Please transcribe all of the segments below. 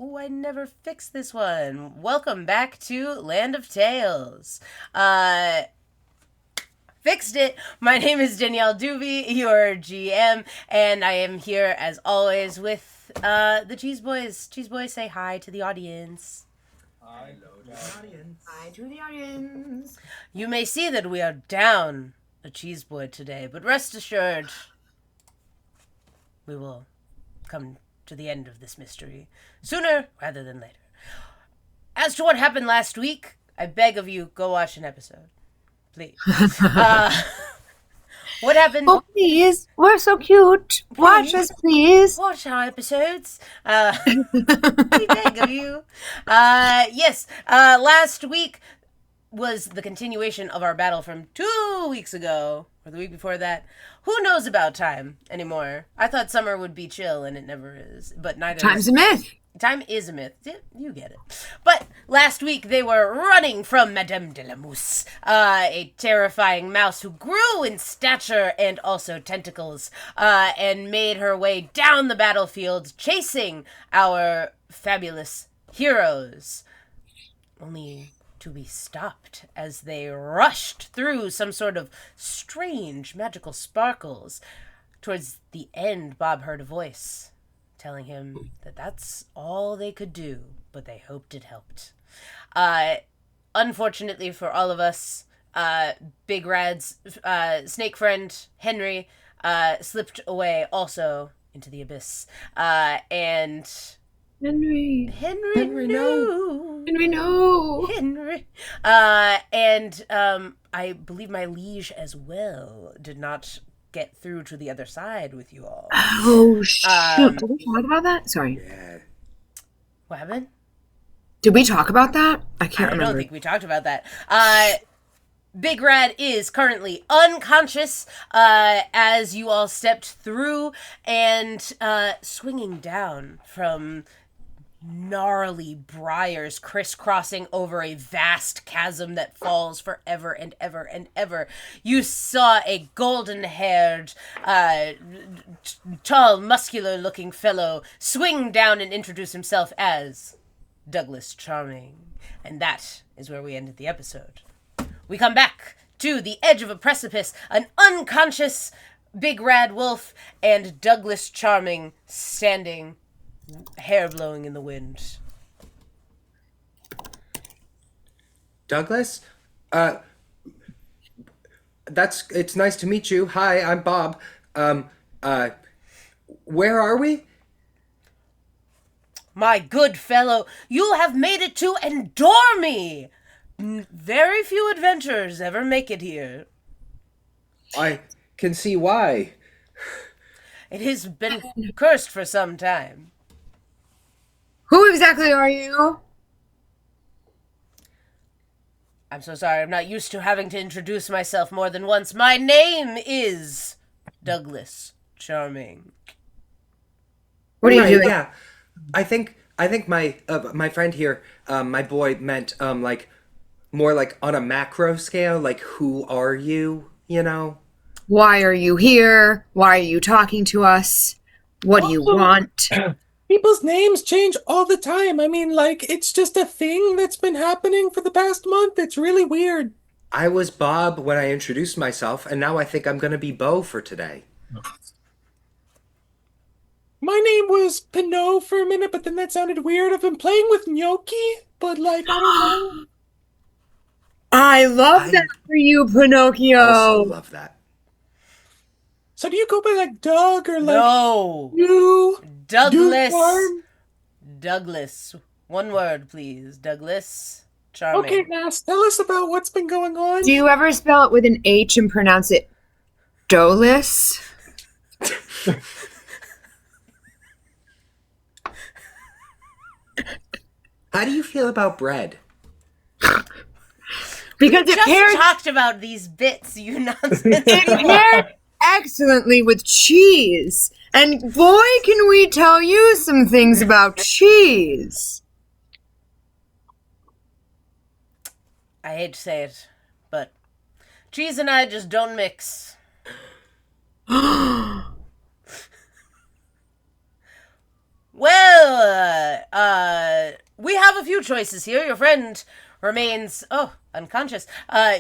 Ooh, I never fixed this one. Welcome back to Land of Tales. Fixed it. My name is Danielle Doobie, your GM, and I am here as always with the Cheese Boys. Cheese Boys, say hi to the audience. Hi to the audience. Hi to the audience. You may see that we are down a Cheese Boy today, but rest assured, we will come to the end of this mystery sooner rather than later. As to what happened last week, I beg of you, go watch an episode. Please. What happened? Oh, please. We're so cute. Watch us, please. Watch our episodes. We beg of you. Yes, last week was the continuation of our battle from 2 weeks ago, or the week before that. Who knows about time anymore? I thought summer would be chill, and it never is. But neither Time's a myth. Time is a myth. You get it. But last week they were running from Madame de la Mousse, a terrifying mouse who grew in stature and also tentacles, and made her way down the battlefield, chasing our fabulous heroes. Only to be stopped as they rushed through some sort of strange magical sparkles. Towards the end, Bob heard a voice telling him that that's all they could do, but they hoped it helped. Unfortunately for all of us, Big Rad's snake friend, Henry, slipped away also into the abyss. And Henry. Henry, no. Henry, no. Henry. And I believe my liege as well did not get through to the other side with you all. Oh, shoot. Did we talk about that? Sorry. Yeah. What happened? Did we talk about that? I can't I remember. don't think we talked about that. Big Rad is currently unconscious as you all stepped through and swinging down from gnarly briars crisscrossing over a vast chasm that falls forever and ever and ever. You saw a golden-haired, tall, muscular-looking fellow swing down and introduce himself as Douglas Charming. And that is where we ended the episode. We come back to the edge of a precipice, an unconscious Big Rad Wolf, and Douglas Charming standing, hair blowing in the wind. Douglas? It's nice to meet you. Hi, I'm Bob. Where are we? My good fellow, you have made it to Endorme! Very few adventurers ever make it here. I can see why. It has been cursed for some time. Who exactly are you? I'm so sorry, I'm not used to having to introduce myself more than once. My name is Douglas Charming. What are you Right, doing? yeah. I think my friend here, my boy meant like more like on a macro scale, like who are you, you know? Why are you here? Why are you talking to us? What do you want? People's names change all the time. I mean, like, it's just a thing that's been happening for the past month. It's really weird. I was Bob when I introduced myself, and now I think I'm gonna be Bo for today. My name was Pinot for a minute, but then that sounded weird. I've been playing with gnocchi, but, like, I don't know. I love that for you, Pinocchio. Also love that. So do you go by, like, Doug or, like, No! you? Douglas! Farm? Douglas. One word, please. Douglas Charming. Okay, Mass, tell us about what's been going on. Do you ever spell it with an H and pronounce it Dolis? How do you feel about bread? Because it Just pairs, talked about these bits, you nonsense. it paired excellently with cheese. And boy, can we tell you some things about cheese. I hate to say it, but cheese and I just don't mix. Well, a few choices here. Your friend remains, unconscious.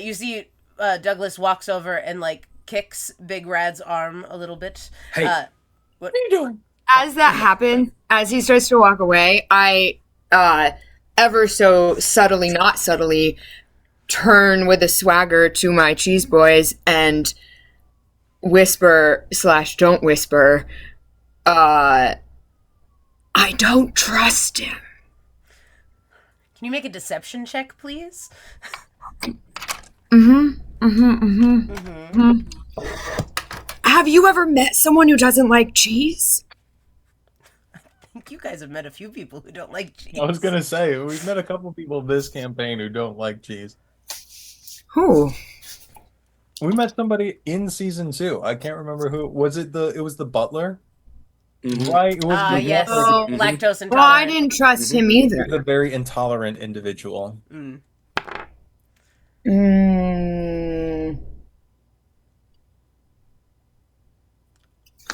You see Douglas walks over and, like, kicks Big Rad's arm a little bit. Hey. What are you doing? As that happens, as he starts to walk away, I, ever so subtly, not subtly, turn with a swagger to my cheese boys and whisper / don't whisper, I don't trust him. Can you make a deception check, please? Have you ever met someone who doesn't like cheese? I think you guys have met a few people who don't like cheese. I was gonna say we've met a couple people this campaign who don't like cheese. Who? We met somebody in season 2. I can't remember who. Was it it was the butler? Mhm. Right? It was the Yes, Oh. lactose intolerant. Well, I didn't trust him either. He's a very intolerant individual.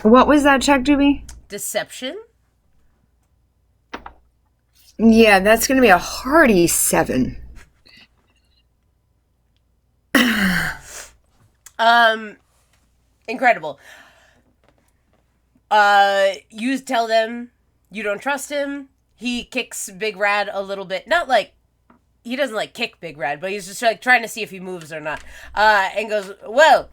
What was that check, Doobie? Deception? Yeah, that's gonna be a hearty 7. Incredible. You tell them you don't trust him. He kicks Big Rad a little bit. Not like, he doesn't like kick Big Rad, but he's just like trying to see if he moves or not. And goes, well,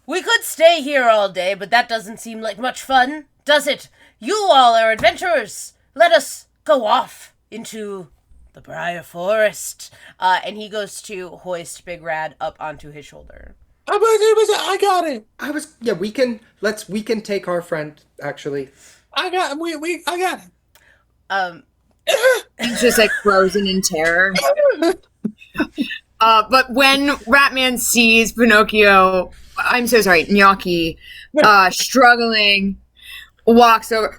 we could stay here all day, but that doesn't seem like much fun, does it? You all are adventurers. Let us go off into the Briar Forest. And he goes to hoist Big Rad up onto his shoulder. I got it. We can take our friend, actually. I got it. He's just like frozen in terror. But when Ratman sees Pinocchio, I'm so sorry, Gnocchi, struggling, walks over.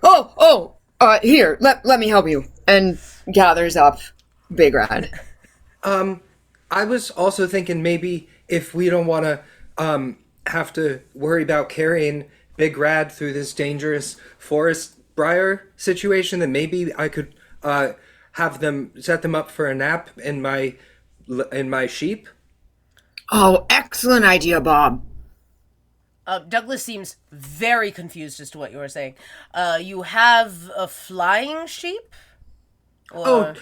Here, let me help you, and gathers up Big Rad. I was also thinking maybe if we don't want to have to worry about carrying Big Rad through this dangerous forest briar situation, then maybe I could have them set them up for a nap in my sheep. Oh, excellent idea, Bob. Douglas seems very confused as to what you were saying. You have a flying sheep? Or...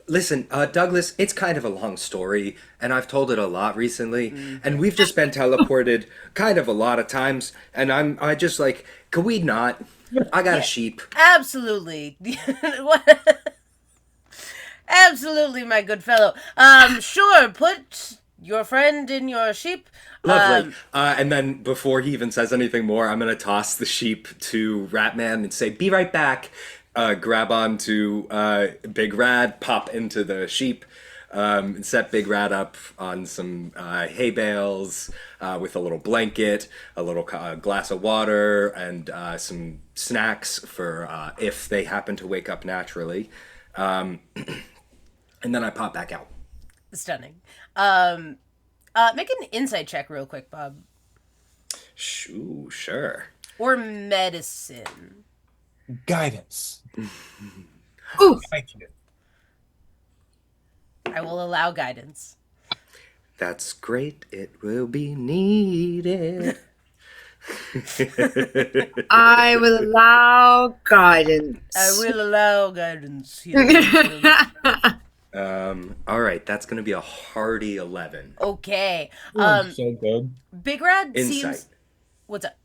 Listen, Douglas, it's kind of a long story, and I've told it a lot recently, and we've just been teleported kind of a lot of times, and I just like, could we not? I got a sheep. Absolutely. Absolutely, my good fellow. Sure, put your friend in your sheep. Lovely. And then before he even says anything more, I'm going to toss the sheep to Ratman and say, be right back. Grab onto Big Rad, pop into the sheep, and set Big Rad up on some hay bales with a little blanket, a little glass of water, and some snacks for if they happen to wake And then I pop back out. Stunning. Make an insight check real quick, Bob. Sure. Or medicine. Guidance. Ooh. Thank you. I will allow guidance. That's great. It will be needed. I will allow guidance. I will allow guidance here. All right, that's going to be a hearty 11. Okay. So good. Big Rad Insight. seems... What's up?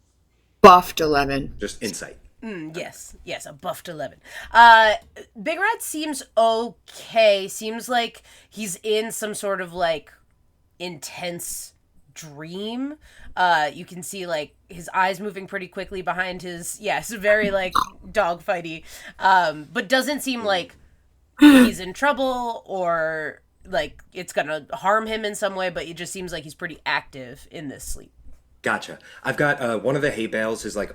Buffed 11. Just insight. Yes, a buffed 11. Big Rat seems okay. Seems like he's in some sort of, like, intense dream. You can see, like, his eyes moving pretty quickly behind his... Yes, very, like, dogfighty. But doesn't seem like he's in trouble or, like, it's gonna harm him in some way, but it just seems like he's pretty active in this sleep. Gotcha. I've got one of the hay bales is like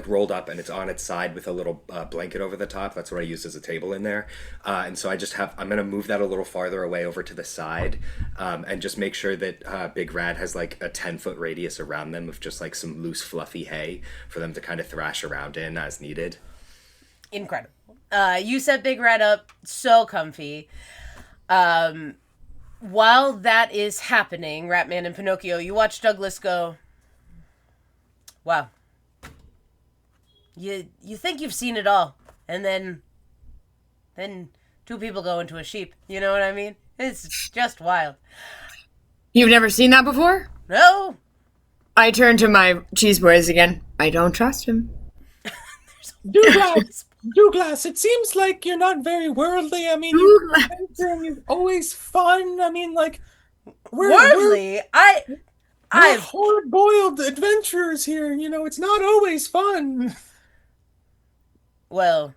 rolled up and it's on its side with a little blanket over the top. That's what I use as a table in there. And so I'm going to move that a little farther away over to the side and just make sure that Big Rad has like a 10-foot radius around them of just like some loose fluffy hay for them to kind of thrash around in as needed. Incredible. You set Big Red up so comfy. While that is happening, Ratman and Pinocchio, you watch Douglas go, wow. You think you've seen it all, and then two people go into a sheep. You know what I mean? It's just wild. You've never seen that before? No. I turn to my cheese boys again. I don't trust him. Douglas, it seems like you're not very worldly. I mean, adventuring is always fun. I mean, like, worldly? we're I've hard-boiled adventurers here. You know, it's not always fun. Well,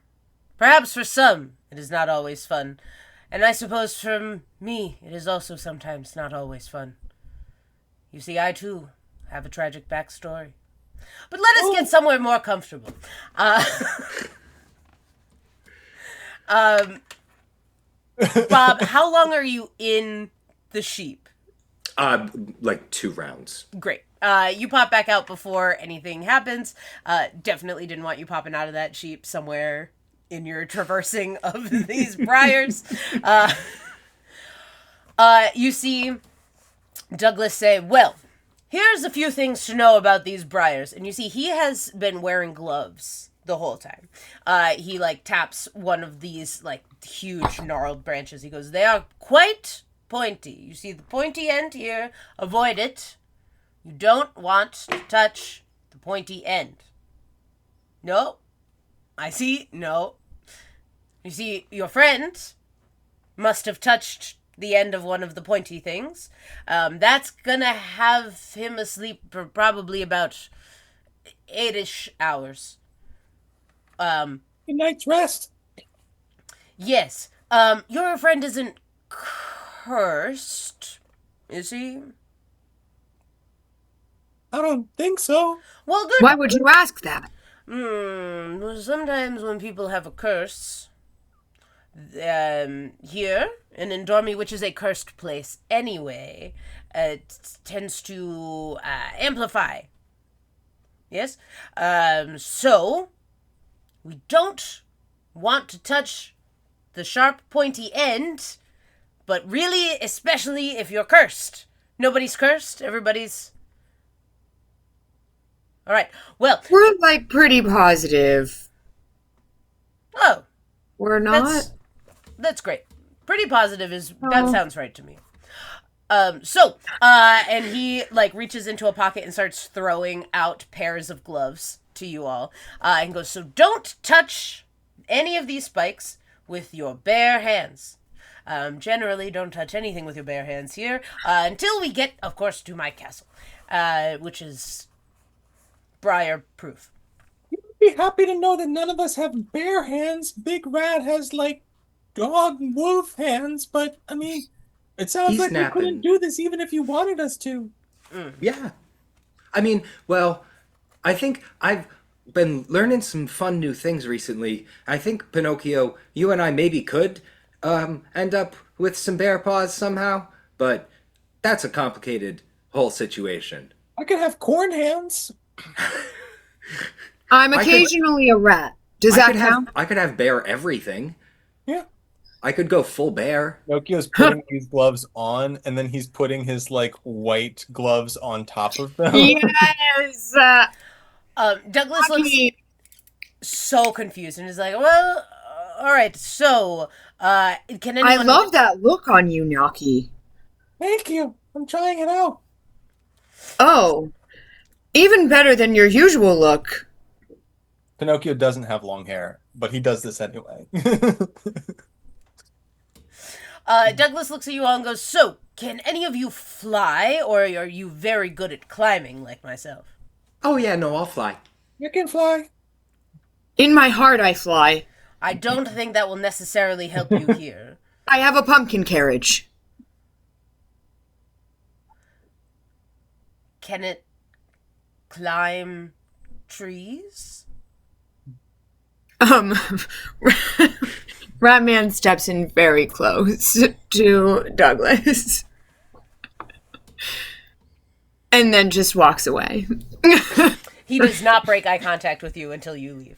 perhaps for some it is not always fun. And I suppose for me it is also sometimes not always fun. You see, I too have a tragic backstory. But let us get somewhere more comfortable. Bob, how long are you in the sheep? Like 2 rounds. Great. You pop back out before anything happens. Definitely didn't want you popping out of that sheep somewhere in your traversing of these briars. You see Douglas say, well, here's a few things to know about these briars. And you see he has been wearing gloves the whole time. He, like, taps one of these, like, huge gnarled branches. He goes, they are quite pointy. You see the pointy end here? Avoid it. You don't want to touch the pointy end. No. I see. No. You see, your friend must have touched the end of one of the pointy things. That's gonna have him asleep for probably about 8-ish hours. Good night's rest. Yes. Your friend isn't cursed, is he? I don't think so. Well, good. Why would you ask that? Well, sometimes when people have a curse, here in Endormi, which is a cursed place anyway, it tends to amplify. Yes? So, we don't want to touch the sharp, pointy end, but really, especially if you're cursed. Nobody's cursed, everybody's... All right, well... We're, like, pretty positive. Oh. We're not? That's great. Pretty positive is... That sounds right to me. And he, like, reaches into a pocket and starts throwing out pairs of gloves to you all. And goes, so don't touch any of these spikes with your bare hands. Generally, don't touch anything with your bare hands here, until we get, of course, to my castle, which is briar-proof. You'd be happy to know that none of us have bare hands. Big Rat has, like, dog wolf hands, but, I mean, it sounds He's like napping. we couldn't do this even if you wanted us to. Yeah. I mean, well, I think I've been learning some fun new things recently. I think, Pinocchio, you and I maybe could end up with some bear paws somehow, but that's a complicated whole situation. I could have corn hands. I'm occasionally a rat. Does that count? I could have bear everything. Yeah. I could go full bear. Pinocchio's putting these gloves on, and then he's putting his, like, white gloves on top of them. Yes! Douglas looks so confused and is like, well, all right, so, can anyone... I love that look on you, Naki. Thank you. I'm trying it out. Oh. Even better than your usual look. Pinocchio doesn't have long hair, but he does this anyway. Douglas looks at you all and goes, so, can any of you fly, or are you very good at climbing like myself? Oh yeah, no, I'll fly. You can fly. In my heart, I fly. I don't think that will necessarily help you here. I have a pumpkin carriage. Can it climb trees? Ratman steps in very close to Douglas. And then just walks away. He does not break eye contact with you until you leave.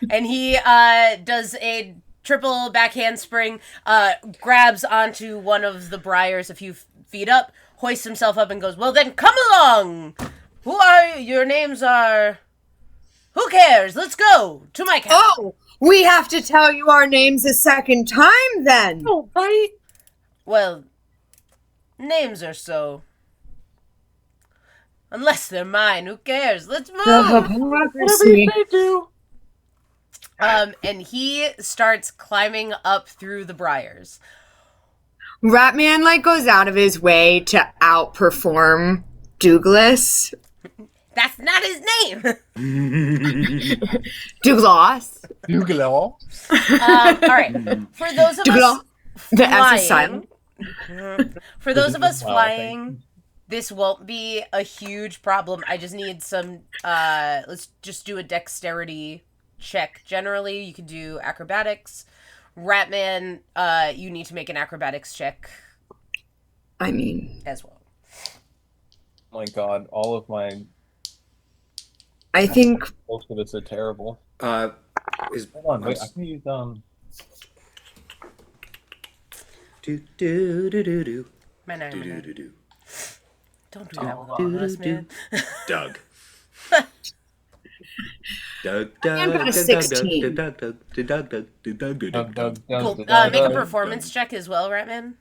And he does a triple back handspring, grabs onto one of the briars a few feet up, hoists himself up, and goes, "Well then, come along! Who are you? Your names are... Who cares? Let's go to my castle." Oh, we have to tell you our names a second time then. Oh, right? Well, names are so... Unless they're mine, who cares? Let's move! Whatever Hypocrisy. you say, do. And he starts climbing up through the briars. Ratman like goes out of his way to outperform Douglas. That's not his name! Douglas. Google. All right. For those of Douglas. us The S flying, is silent. for those of us Wow, flying, this won't be a huge problem. I just need some. Let's just do a dexterity check. Generally, you can do acrobatics. Ratman, you need to make an acrobatics check I mean, as well. Oh my god, all of my I think rolls for this are terrible. Is Hold on, wait, I can use do do do do do Man, do do do do. don't do that with all of us, man. Doug. Doug, I'm Doug, at a 16. Doug, Cool. Make a performance check as well, Ratman.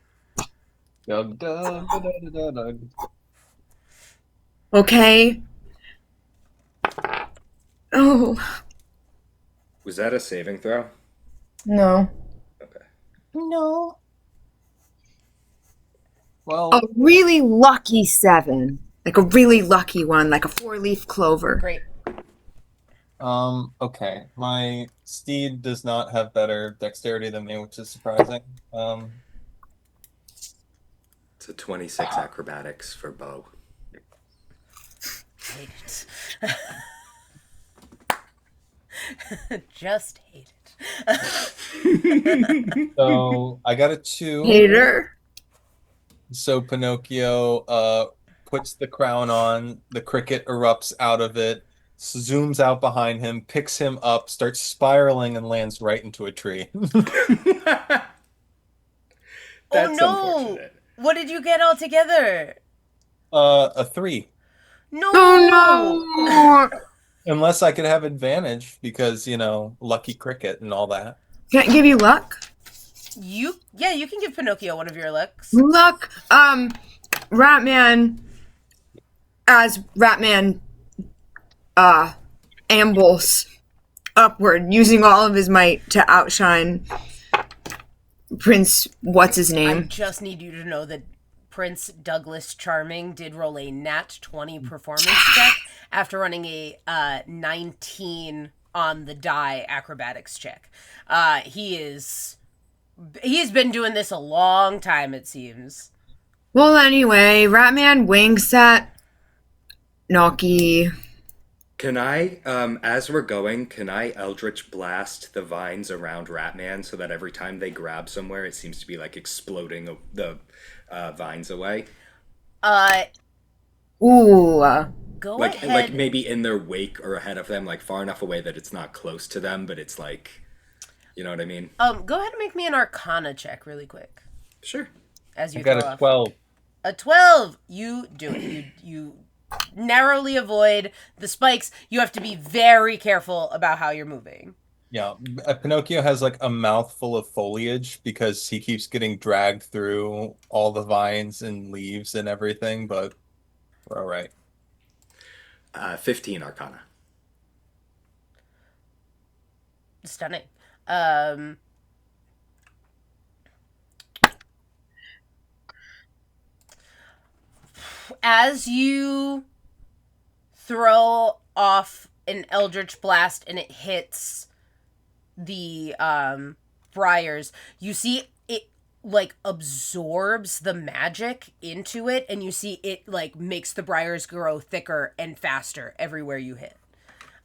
Doug. okay. Oh Was that a saving throw? no. Okay. No. Well, A really lucky 7. Like a really lucky one, like a 4-leaf clover. Great. okay. My steed does not have better dexterity than me, which is surprising. It's a 26 acrobatics for Bo. Hate it. Just hate it. So I got a 2. Hater. So Pinocchio puts the crown on, the cricket erupts out of it, zooms out behind him, picks him up, starts spiraling, and lands right into a tree. That's no! unfortunate. What did you get all together? A 3. No! Oh no! Unless I could have advantage because, lucky cricket and all that. Can I give you luck? You can give Pinocchio one of your looks. Luck. Ratman. As Ratman, ambles upward, using all of his might to outshine Prince. What's his I name? just need you to know that Prince Douglas Charming did roll a nat 20 performance check after running a 19 on the die acrobatics check. He's been doing this a long time, it seems. Well, anyway, Ratman winks at Noki. Can I, as we're going, can I Eldritch Blast the vines around Ratman so that every time they grab somewhere, it seems to be like exploding the vines away? Ooh. Go Like ahead. maybe in their wake or ahead of them, like far enough away that it's not close to them, but it's like, you know what I mean? Go ahead and make me an Arcana check really quick. Sure. As you I got throw a off. 12. A 12. You do it. You narrowly avoid the spikes. You have to be very careful about how you're moving. Yeah, Pinocchio has like a mouthful of foliage because he keeps getting dragged through all the vines and leaves and everything, but we're all right. 15 Arcana. Stunning. As you throw off an Eldritch Blast and it hits the briars, you see it like absorbs the magic into it, and you see it like makes the briars grow thicker and faster everywhere you hit.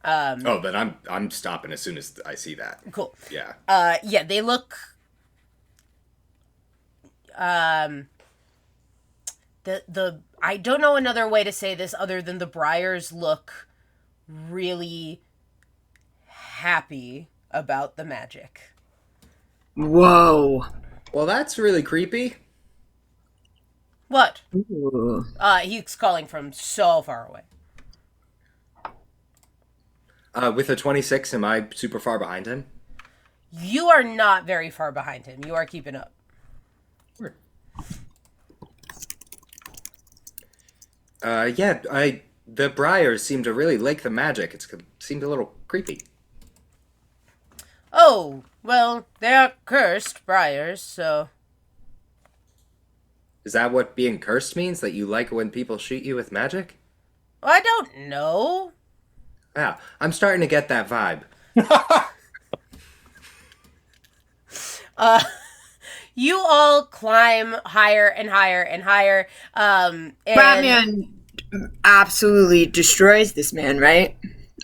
Oh, then I'm stopping as soon as I see that. Cool. Yeah. Yeah, they look the I don't know another way to say this other than the briars look really happy about the magic. Whoa. Well, that's really creepy. What? Ooh. He's calling from so far away. With a 26, am I super far behind him? You are not very far behind him. You are keeping up. The briars seem to really like the magic. It seemed a little creepy. Oh, well, they're cursed briars, so... Is that what being cursed means? That you like when people shoot you with magic? I don't know. Yeah, I'm starting to get that vibe. You all climb higher and higher and higher. And Batman absolutely destroys this man, right?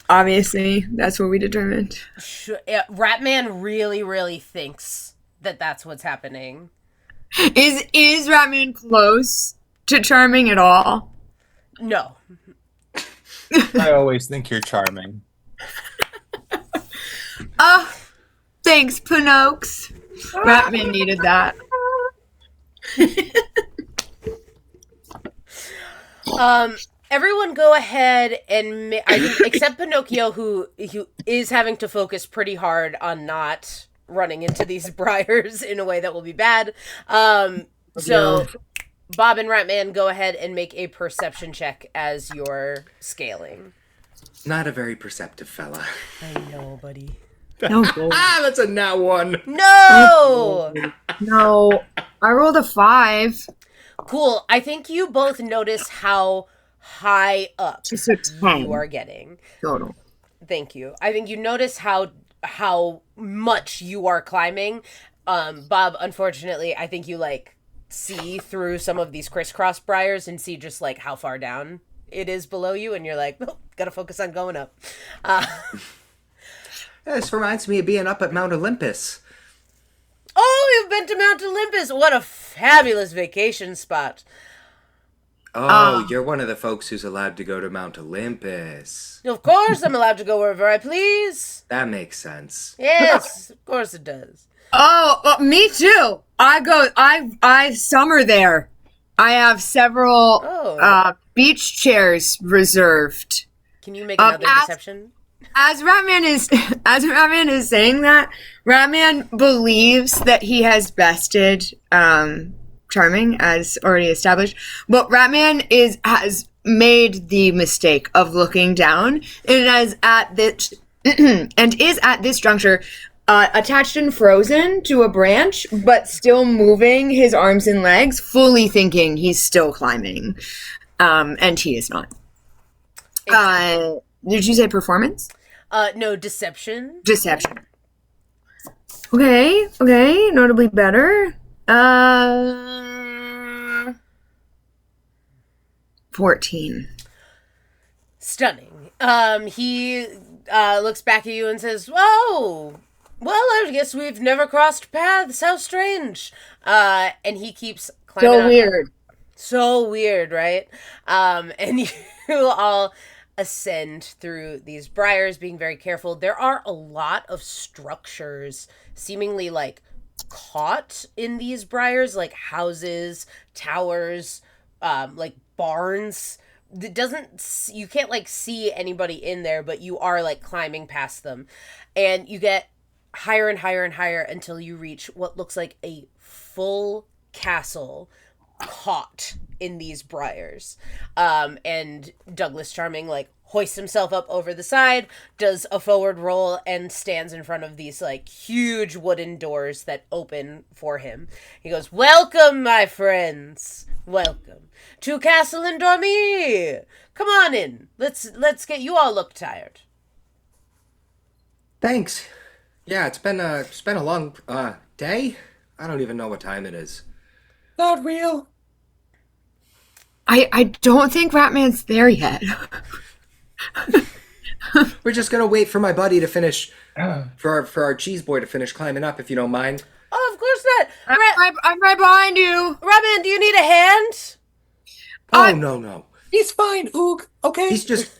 Obviously, that's what we determined. Ratman really, really thinks that that's what's happening. Is Ratman close to charming at all? No. I always think you're charming. Thanks, Pinocchio. Ratman needed that. Everyone go ahead and except Pinocchio, who is having to focus pretty hard on not running into these briars in a way that will be bad. So Bob and Ratman, go ahead and make a perception check as you're scaling. Not a very perceptive fella. I know, buddy. No, That's a nat 1. No! no. I rolled a 5. Cool. I think you both notice how high up Just a 10 you are getting. total. Thank you. I think you notice how much you are climbing. Bob, unfortunately, I think you see through some of these crisscross briars and see just how far down it is below you, and you're like, oh, gotta focus on going up. This reminds me of being up at Mount Olympus. Oh, you've been to Mount Olympus. What a fabulous vacation spot. Oh, you're one of the folks who's allowed to go to Mount Olympus. Of course I'm allowed to go wherever I please. That makes sense. Yes, of course it does. Oh, me too. I summer there. I have several beach chairs reserved. Can you make another deception? As Ratman is saying that, Ratman believes that he has bested Charming, as already established, but Ratman has made the mistake of looking down and is at this juncture attached and frozen to a branch, but still moving his arms and legs, fully thinking he's still climbing, and he is not. Did you say performance? No, deception. Deception. Okay, notably better. 14. Stunning. He looks back at you and says, "Whoa! Well, I guess we've never crossed paths. How strange." And he keeps climbing. So weird. So weird, right? And you all ascend through these briars, being very careful. There are a lot of structures seemingly caught in these briars, like houses, towers, barns. You can't see anybody in there, but you are climbing past them, and you get higher and higher and higher until you reach what looks like a full castle caught in these briars. And Douglas Charming hoists himself up over the side, does a forward roll, and stands in front of these huge wooden doors that open for him. He goes, "Welcome, my friends. Welcome to Castle and Dormy. Come on in. Let's get you all look tired." Thanks. Yeah, it's been a long day. I don't even know what time it is. Not real. I don't think Ratman's there yet. We're just gonna wait for my buddy to finish, for our cheese boy to finish climbing up, if you don't mind. Oh, of course not. I'm right behind you. Robin, do you need a hand? Oh, no. He's fine, Oog. Okay. He's just,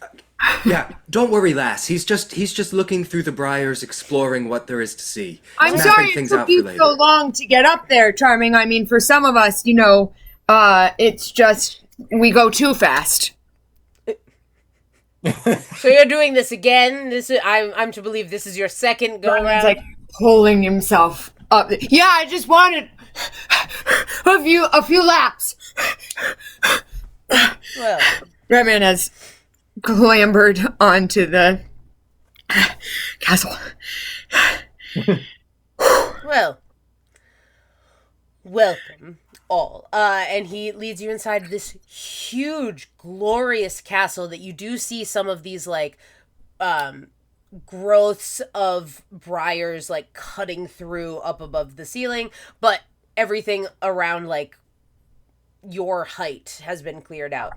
Yeah, don't worry, lass. He's just looking through the briars, exploring what there is to see. I'm Mapping sorry it things took out for you later. so long to get up there, Charming. I mean, for some of us, it's just we go too fast. So you're doing this again? I'm to believe this is your second go He's around. like pulling himself up. Yeah, I just wanted a few laps. Well, Redman has clambered onto the castle. well, welcome all. And he leads you inside this huge, glorious castle that you do see some of these like growths of briars like cutting through up above the ceiling, but everything around like your height has been cleared out.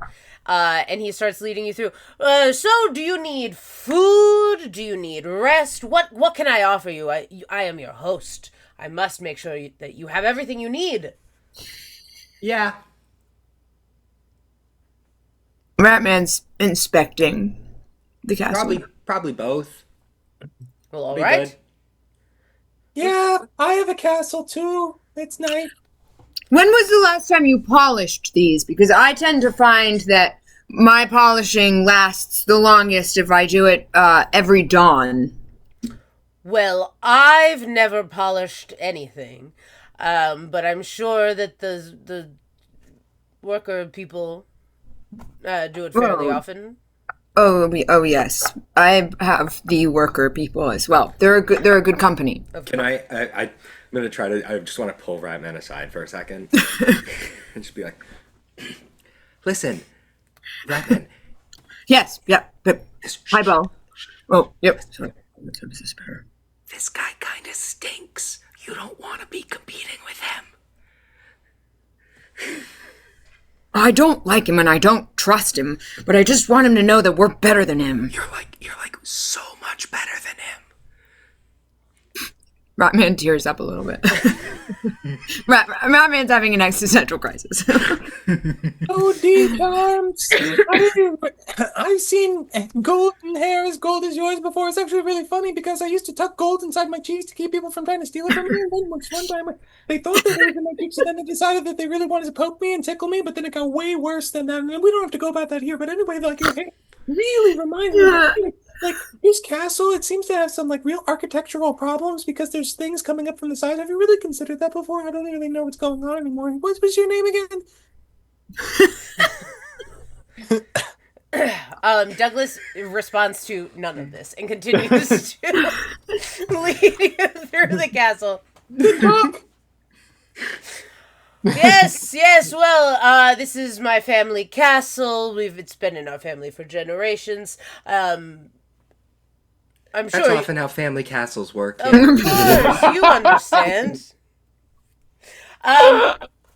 And he starts leading you through. So do you need food? Do you need rest? What can I offer you? I am your host. I must make sure that you have everything you need. Yeah. Ratman's inspecting the castle. Probably both. Well, all Be right. good. Yeah, I have a castle too. It's nice. When was the last time you polished these? Because I tend to find that my polishing lasts the longest if I do it every dawn. Well, I've never polished anything, but I'm sure that the worker people do it fairly often. Oh yes, I have the worker people as well. They're a good company. Can I'm gonna try to. I just want to pull Ratman aside for a second and just be like, "Listen, Ratman. Yes, yeah. But hi, Bo. Oh, yep. Sorry. This guy kind of stinks. You don't want to be competing with him." I don't like him and I don't trust him, but I just want him to know that we're better than him. You're like so much better than him. Ratman tears up a little bit. Ratman's having an existential crisis. Oh, D-Charms! I've seen golden hair as gold as yours before. It's actually really funny because I used to tuck gold inside my cheese to keep people from trying to steal it from me. And then one time they thought that it was in my cheeks, and then they decided that they really wanted to poke me and tickle me, but then it got way worse than that. And we don't have to go about that here. But anyway, like your hair really reminds me of like this castle. It seems to have some like real architectural problems because there's things coming up from the side. Have you really considered that before? I don't really know what's going on anymore. What was your name again? Douglas responds to none of this and continues to lead you through the castle. Good talk. Yes. Well, this is my family castle. It's been in our family for generations. I'm sure. That's often how family castles work. Of course, you understand.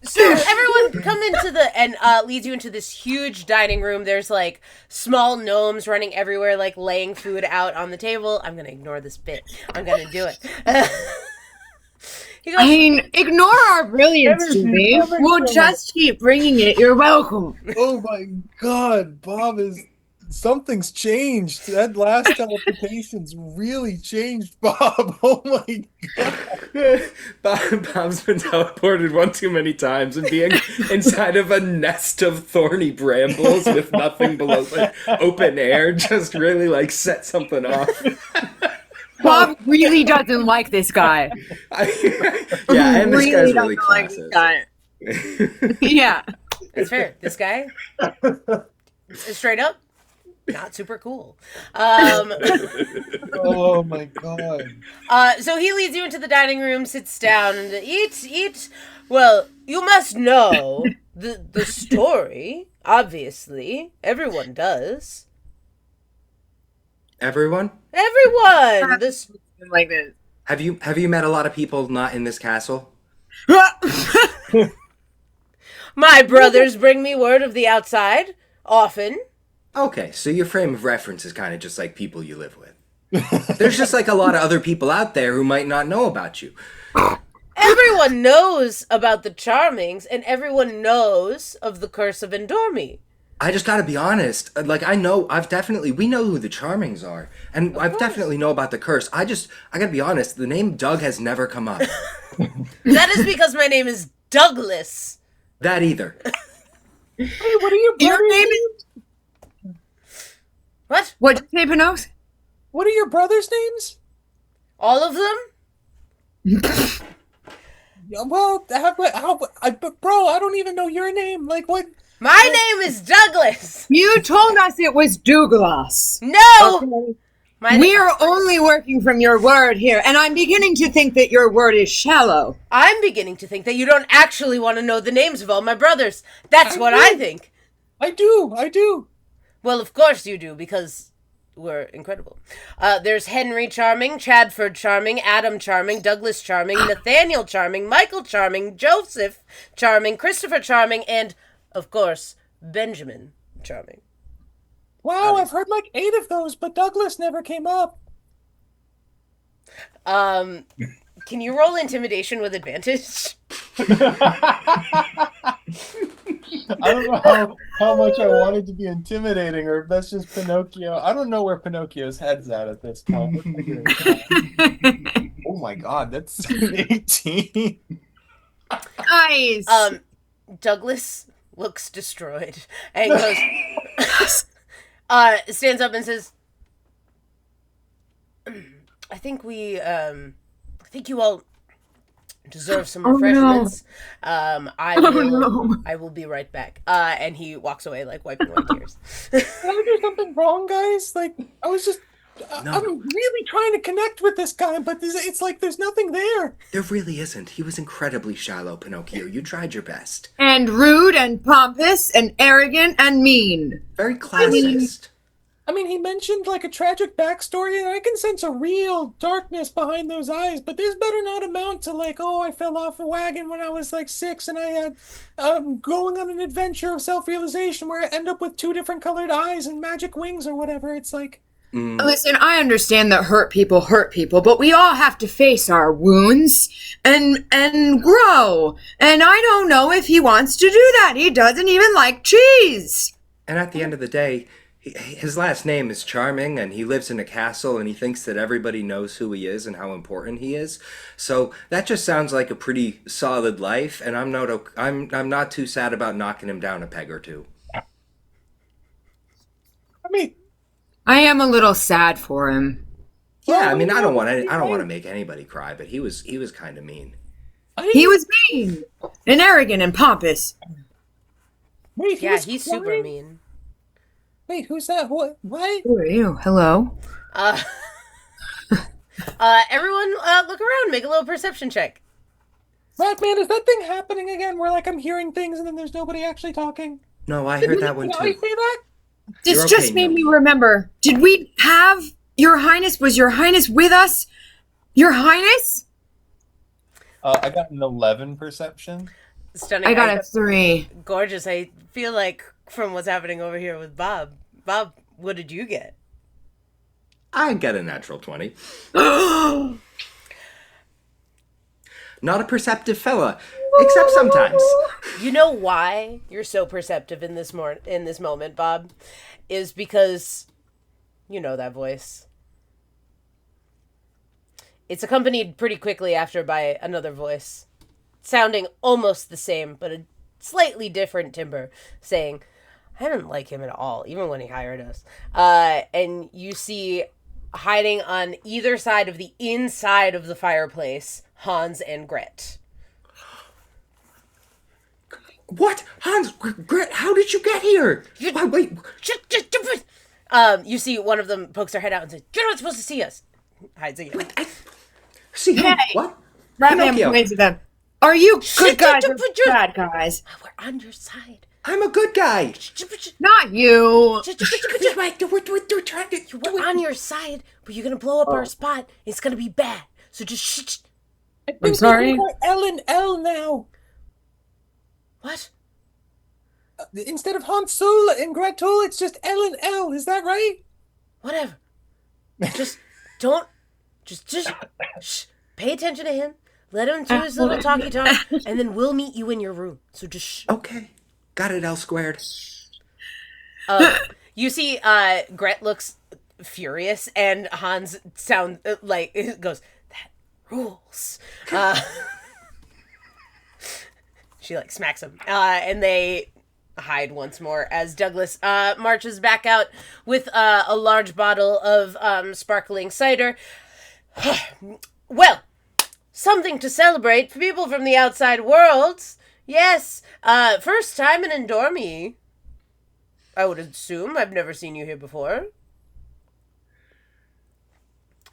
So everyone come into and leads you into this huge dining room. There's like small gnomes running everywhere, like laying food out on the table. I'm gonna ignore this bit. I'm gonna do it. He goes, I mean, ignore our brilliance, Jimmy. We'll just keep bringing it. You're welcome. Oh my God, Bob is. Something's changed. That last teleportation's really changed, Bob. Oh my God. Bob's been teleported one too many times, and being inside of a nest of thorny brambles with nothing below like open air just really like set something off. Bob really doesn't like this guy. Yeah, and this guy's really classist. Yeah. that's fair. This guy, straight up, not super cool. Oh my God. So he leads you into the dining room, sits down, and eat. Well, you must know the story. Obviously, everyone does. Everyone? Everyone. This. Like this. Have you met a lot of people not in this castle? My brothers bring me word of the outside often. Okay, so your frame of reference is kind of just like people you live with. There's just like a lot of other people out there who might not know about you. Everyone knows about the Charmings, and everyone knows of the Curse of Endormi. I just gotta be honest. Like, we know who the Charmings are. And I definitely know about the curse. I gotta be honest, the name Doug has never come up. That is because my name is Douglas. That either. Hey, what are your Your brothers' name names? What? What did you say, Panos? What are your brothers' names? All of them? Yeah, well, bro, I don't even know your name. Like, what? My name is Douglas. You told us it was Douglas. No. We are only working from your word here, and I'm beginning to think that your word is shallow. I'm beginning to think that you don't actually want to know the names of all my brothers. That's what I think. I do. Well, of course you do, because we're incredible. There's Henry Charming, Chadford Charming, Adam Charming, Douglas Charming, Nathaniel Charming, Michael Charming, Joseph Charming, Christopher Charming, and, of course, Benjamin Charming. Wow, I've heard like 8 of those, but Douglas never came up. Can you roll intimidation with advantage? I don't know how much I wanted to be intimidating, or if that's just Pinocchio. I don't know where Pinocchio's head's at this time. We're figuring it out. Oh my god, that's 18. Nice. Douglas looks destroyed and goes, stands up and says, I think you all deserve some refreshments. No. I will be right back. And he walks away, like, wiping away tears. Did I do something wrong, guys? Like, I was just... No. I'm really trying to connect with this guy, but it's like there's nothing there. There really isn't. He was incredibly shallow, Pinocchio. You tried your best. And rude and pompous and arrogant and mean. Very classist. I mean, he mentioned like a tragic backstory, and I can sense a real darkness behind those eyes, but this better not amount to like, oh, I fell off a wagon when I was like 6 and I had going on an adventure of self-realization where I end up with 2 different colored eyes and magic wings or whatever. It's like... Listen, I understand that hurt people, but we all have to face our wounds and grow. And I don't know if he wants to do that. He doesn't even like cheese. And at the end of the day, his last name is Charming, and he lives in a castle, and he thinks that everybody knows who he is and how important he is. So that just sounds like a pretty solid life, and I'm not too sad about knocking him down a peg or two. I mean... I am a little sad for him. Yeah, I mean, I don't want to make anybody cry, but he was kind of mean. He was mean and arrogant and pompous. Wait, Yeah, he's super mean. Wait, who's that? What? Who are you? Hello? Everyone, look around. Make a little perception check. Ratman, is that thing happening again where like I'm hearing things and then there's nobody actually talking? No, I heard that one Did I too. say that? This You're just okay, made no. me remember. Did we have Your Highness? Was Your Highness with us? Your Highness? I got an 11 perception. Stunning. I got a 3. Gorgeous. I feel like from what's happening over here with Bob, what did you get? I get a natural 20. Not a perceptive fella, except sometimes. You know why you're so perceptive in this moment, Bob? Is because you know that voice. It's accompanied pretty quickly after by another voice, sounding almost the same, but a slightly different timbre, saying, I didn't like him at all, even when he hired us. And you see, hiding on either side of the inside of the fireplace, Hans and Gret. What? Hans, Gret, how did you get here? Wait. You see one of them pokes their head out and says, you're not supposed to see us. Hides again. See, Hey. what? Ratman Pinocchio. points at them. Are you good guys or You're- bad guys? We're on your side. I'm a good guy. Not you. We're trying to... We're on your side, but you're gonna blow up our spot. It's gonna be bad. So just shh. I think I'm sorry? we are L and L now. What? Instead of Han Solo and Gretel, it's just L and L. Is that right? Whatever. Just don't. Just shh. Pay attention to him. Let him do his little talky talk, and then we'll meet you in your room. So just shh. Okay. Got it, L squared. You see, Gret looks furious, and Hans goes, "That rules." She like smacks him, and they hide once more as Douglas marches back out with a large bottle of sparkling cider. Well, something to celebrate for people from the outside world. Yes, first time in Endormi. I would assume. I've never seen you here before.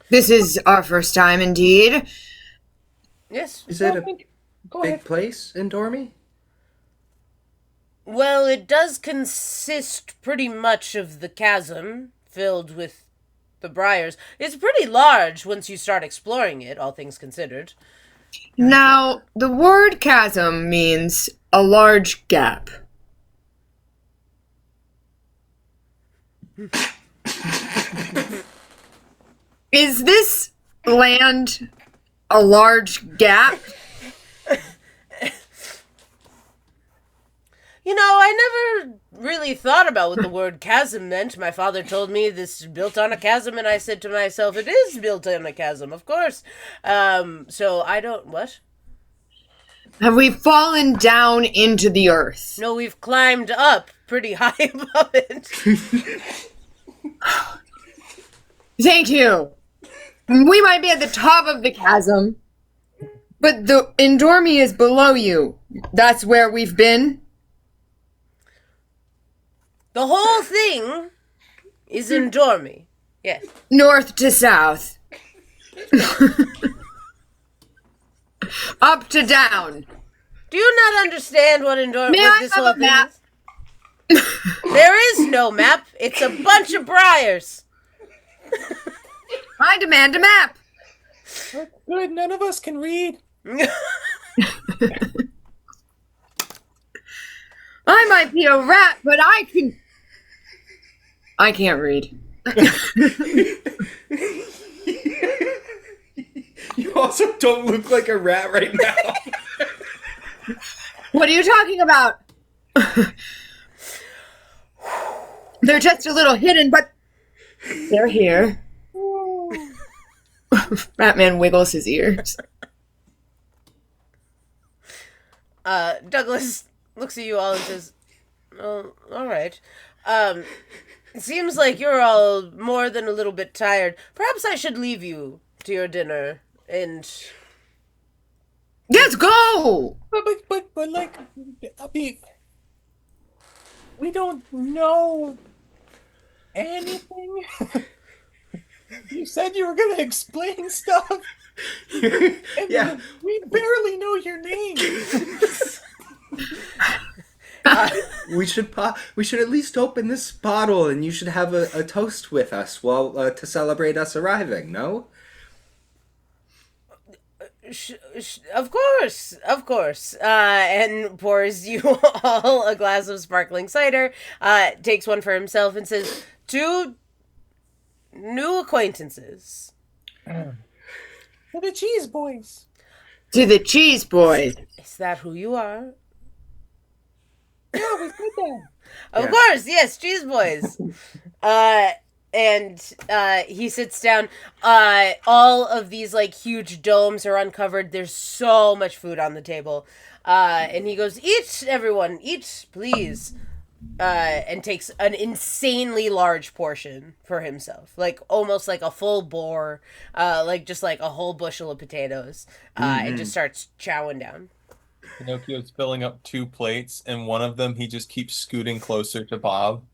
This is our first time, indeed. Yes. Is it a Go big ahead. place in Dormy? Well, it does consist pretty much of the chasm filled with the briars. It's pretty large once you start exploring it, all things considered. Now, the word chasm means a large gap. Is this land a large gap? You know, I never really thought about what the word chasm meant. My father told me this is built on a chasm, and I said to myself, it is built on a chasm, of course. So I don't... What? Have we fallen down into the earth? No, we've climbed up pretty high above it. Thank you. We might be at the top of the chasm, but the Endormi is below you. That's where we've been. The whole thing is in Dormy. Yes. North to south. Up to down. Do you not understand what Endormy... May what I this have whole a thing map? is? There is no map. It's a bunch of briars. I demand a map. Good, none of us can read. I might be a rat, but I can't read. You also don't look like a rat right now. What are you talking about? They're just a little hidden, but they're here. Batman wiggles his ears. Douglas looks at you all and says, "Oh, all right. It seems like you're all more than a little bit tired. Perhaps I should leave you to your dinner and..." Let's go! But like, I mean, we don't know anything. You said you were gonna explain stuff, and Yeah. we barely know your name. We should at least open this bottle, and you should have a toast with us while to celebrate us arriving. No? Of course. And pours you all a glass of sparkling cider, takes one for himself and says, "Two new acquaintances." To the cheese boys. To the cheese boys. Is that who you are? Yeah, we said that. Of Yeah. course, yes, cheese boys. And he sits down. All of these like huge domes are uncovered. There's so much food on the table. And he goes, "Eat, everyone, eat, please." And takes an insanely large portion for himself, like almost like a full boar, like just like a whole bushel of potatoes, and just starts chowing down. Pinocchio's filling up 2 plates, and one of them he just keeps scooting closer to Bob.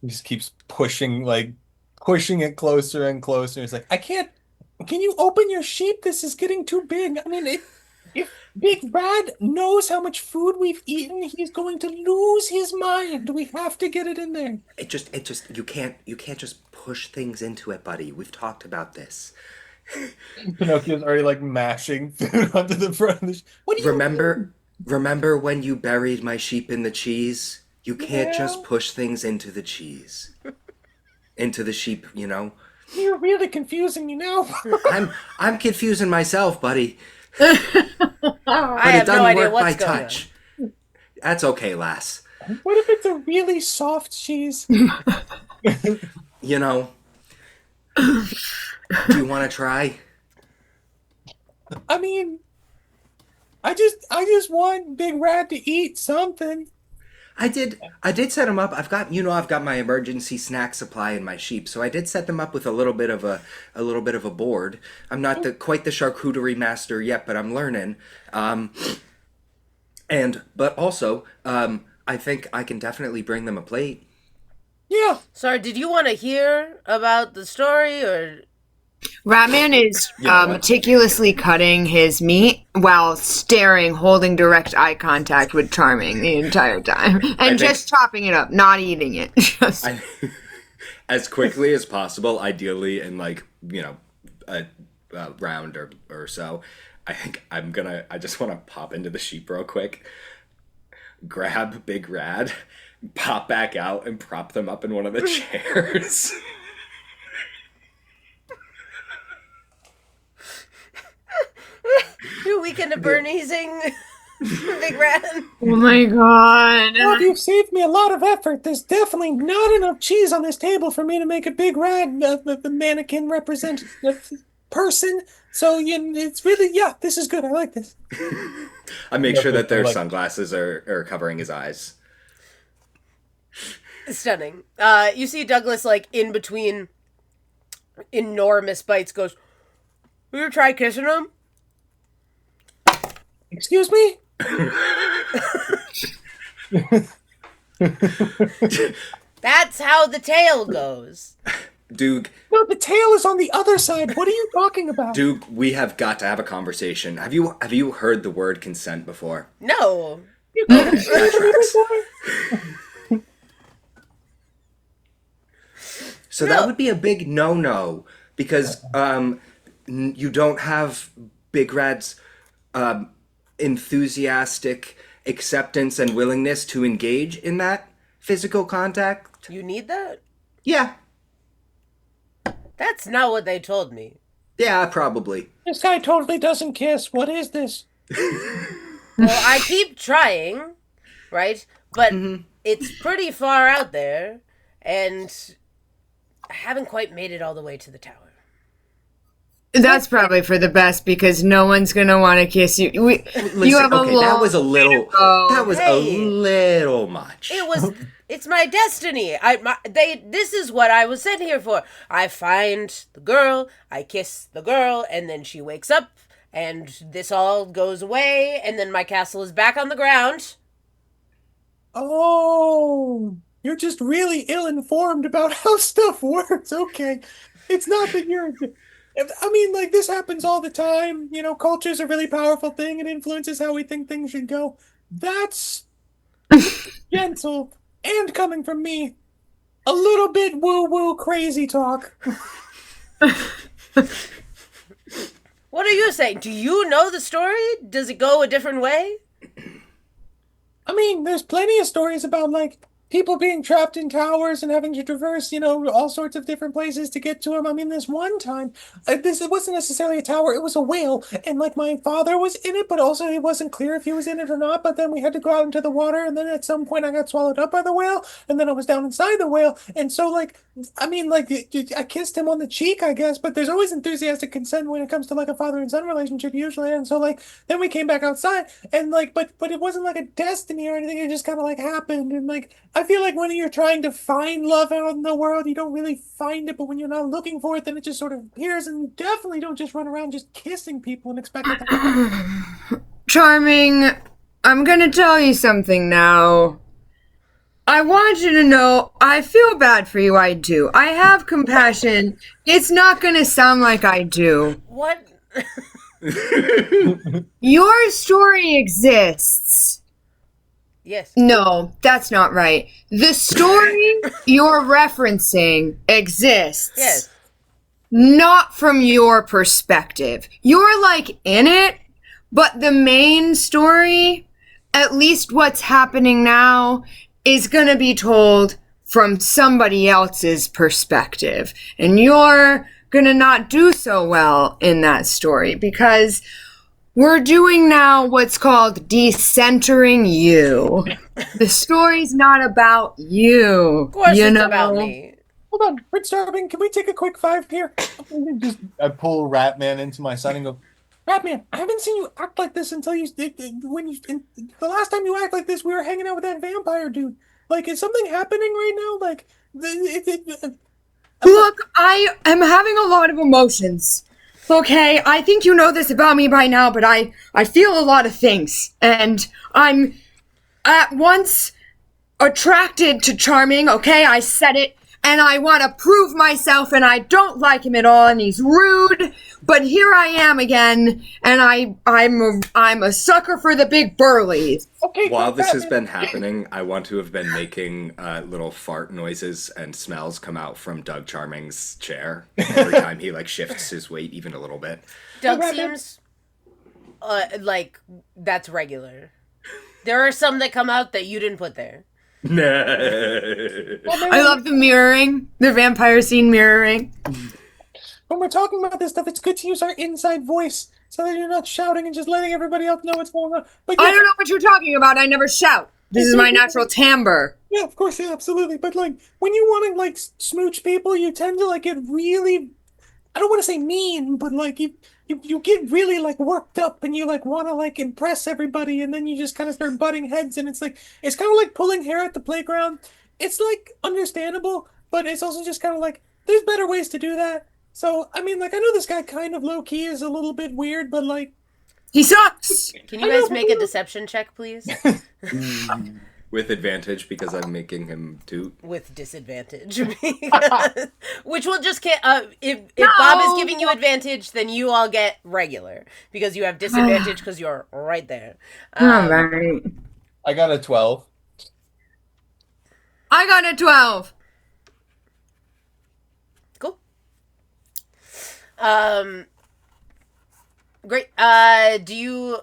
He just keeps pushing it closer and closer. He's like, I can't. Can you open your sheep? This is getting too big. I mean, if Big Brad knows how much food we've eaten, he's going to lose his mind. We have to get it in there. It just you can't just push things into it, buddy. We've talked about this. Pinocchio's already like mashing food onto the front of the. What do you Remember when you buried my sheep in the cheese? You can't Yeah. just push things into the cheese. Into the sheep, you know? You're really confusing me now. I'm confusing myself, buddy. I But it have no doesn't idea work by what's going touch. That's okay, lass. What if it's a really soft cheese? You know, do you want to try? I mean, I just want Big Rat to eat something. I did set them up. I've got my emergency snack supply in my sheep, so I did set them up with a little bit of a board. I'm not quite the charcuterie master yet, but I'm learning. But also, I think I can definitely bring them a plate. Yeah. Sorry, did you want to hear about the story, or Ratman is You know what? meticulously cutting his meat while holding direct eye contact with Charming the entire time. And just chopping it up, not eating it. Just- As quickly as possible, ideally in like, a round or so. I think I just want to pop into the sheep real quick, grab Big Rad, pop back out, and prop them up in one of the chairs. you weekend at Bernie'sing Big Rat? oh my god. Well, you've saved me a lot of effort. There's definitely not enough cheese on this table for me to make a Big Rat the mannequin representative person. So it's really, yeah, this is good. I like this. I make sure that their Like- sunglasses are covering his eyes. Stunning. You see Douglas, like, in between enormous bites goes, "Will you try kissing him?" Excuse me? That's how the tale goes. Duke, No, the tail is on the other side. What are you talking about? we have got to have a conversation. Have you heard the word consent before? No. That tracks. So that No. would be a big no-no because you don't have Big Rad's enthusiastic acceptance and willingness to engage in that physical contact. You need that? Yeah, That's not what they told me. yeah, probably. This guy totally doesn't kiss. What is this? Well, I keep trying, right? But it's pretty far out there, and I haven't quite made it all the way to the tower. That's probably for the best because no one's gonna want to kiss you. You Listen, have a okay, long that was a little. go. That was Hey. a little much. It's my destiny. This is what I was sent here for. I find the girl, I kiss the girl, and then she wakes up, and this all goes away, and then my castle is back on the ground. Oh, you're just really ill-informed about how stuff works. Okay. It's not that you're... I mean, like, this happens all the time. Culture's a really powerful thing. It influences how we think things should go. That's gentle and coming from me. A little bit woo-woo crazy talk. What are you saying? Do you know the story? Does it go a different way? I mean, there's plenty of stories about, like, people being trapped in towers and having to traverse, all sorts of different places to get to them. I mean, this one time, it wasn't necessarily a tower, it was a whale. And, like, my father was in it, but also it wasn't clear if he was in it or not. But then we had to go out into the water, and then at some point I got swallowed up by the whale, and then I was down inside the whale. And so, like, I mean, like, I kissed him on the cheek, I guess, but there's always enthusiastic consent when it comes to, like, a father and son relationship, usually. And so, like, then we came back outside, and, like, but it wasn't, like, a destiny or anything. It just kind of, like, happened. And, like, I feel like when you're trying to find love out in the world, you don't really find it, but when you're not looking for it, then it just sort of appears, and you definitely don't just run around just kissing people and expect it to happen. Charming, I'm gonna tell you something now. I want you to know I feel bad for you, I do. I have compassion. It's not gonna sound like I do. What? Your story exists. Yes. No, that's not right. The story you're referencing exists. Yes. Not from your perspective. You're like in it, but the main story, at least what's happening now, is gonna be told from somebody else's perspective. And you're gonna not do so well in that story because We're doing now what's called decentering you. The story's not about you. Of course you it's know? about me. Hold on, Prince Darwin, can we take a quick 5 here? I pull Ratman into my side and go, Ratman, I haven't seen you act like this until the last time you act like this, we were hanging out with that vampire dude. Like, is something happening right now? Like, Look, I am having a lot of emotions. Okay, I think you know this about me by now, but I feel a lot of things. And I'm at once attracted to Charming, okay? I said it. And I want to prove myself, and I don't like him at all, and he's rude. But here I am again, and I'm a sucker for the big burlies. okay. While this has been happening, I want to have been making little fart noises and smells come out from Doug Charming's chair every time he like shifts his weight even a little bit. Doug seems like that's regular. There are some that come out that you didn't put there. I love the mirroring, the vampire scene mirroring. When we're talking about this stuff, it's good to use our inside voice so that you're not shouting and just letting everybody else know what's going on. But I don't know what you're talking about. I never shout. This is my natural timbre. Yeah, of course, yeah, absolutely. But like, when you want to like smooch people, you tend to like get really, I don't want to say mean, but like you get really like worked up and you like want to like impress everybody, and then you just kind of start butting heads, and it's kind of like pulling hair at the playground. It's like understandable, but it's also just kind of like there's better ways to do that. So I mean, like I know this guy kind of low key is a little bit weird, but like He sucks. Can you guys make a deception check, please? With advantage because I'm making him toot. With disadvantage. Which will just if Bob is giving you advantage, then you all get regular. Because you have disadvantage because you're right there. All right. I got a 12. I got a 12. Cool. Great. Do you,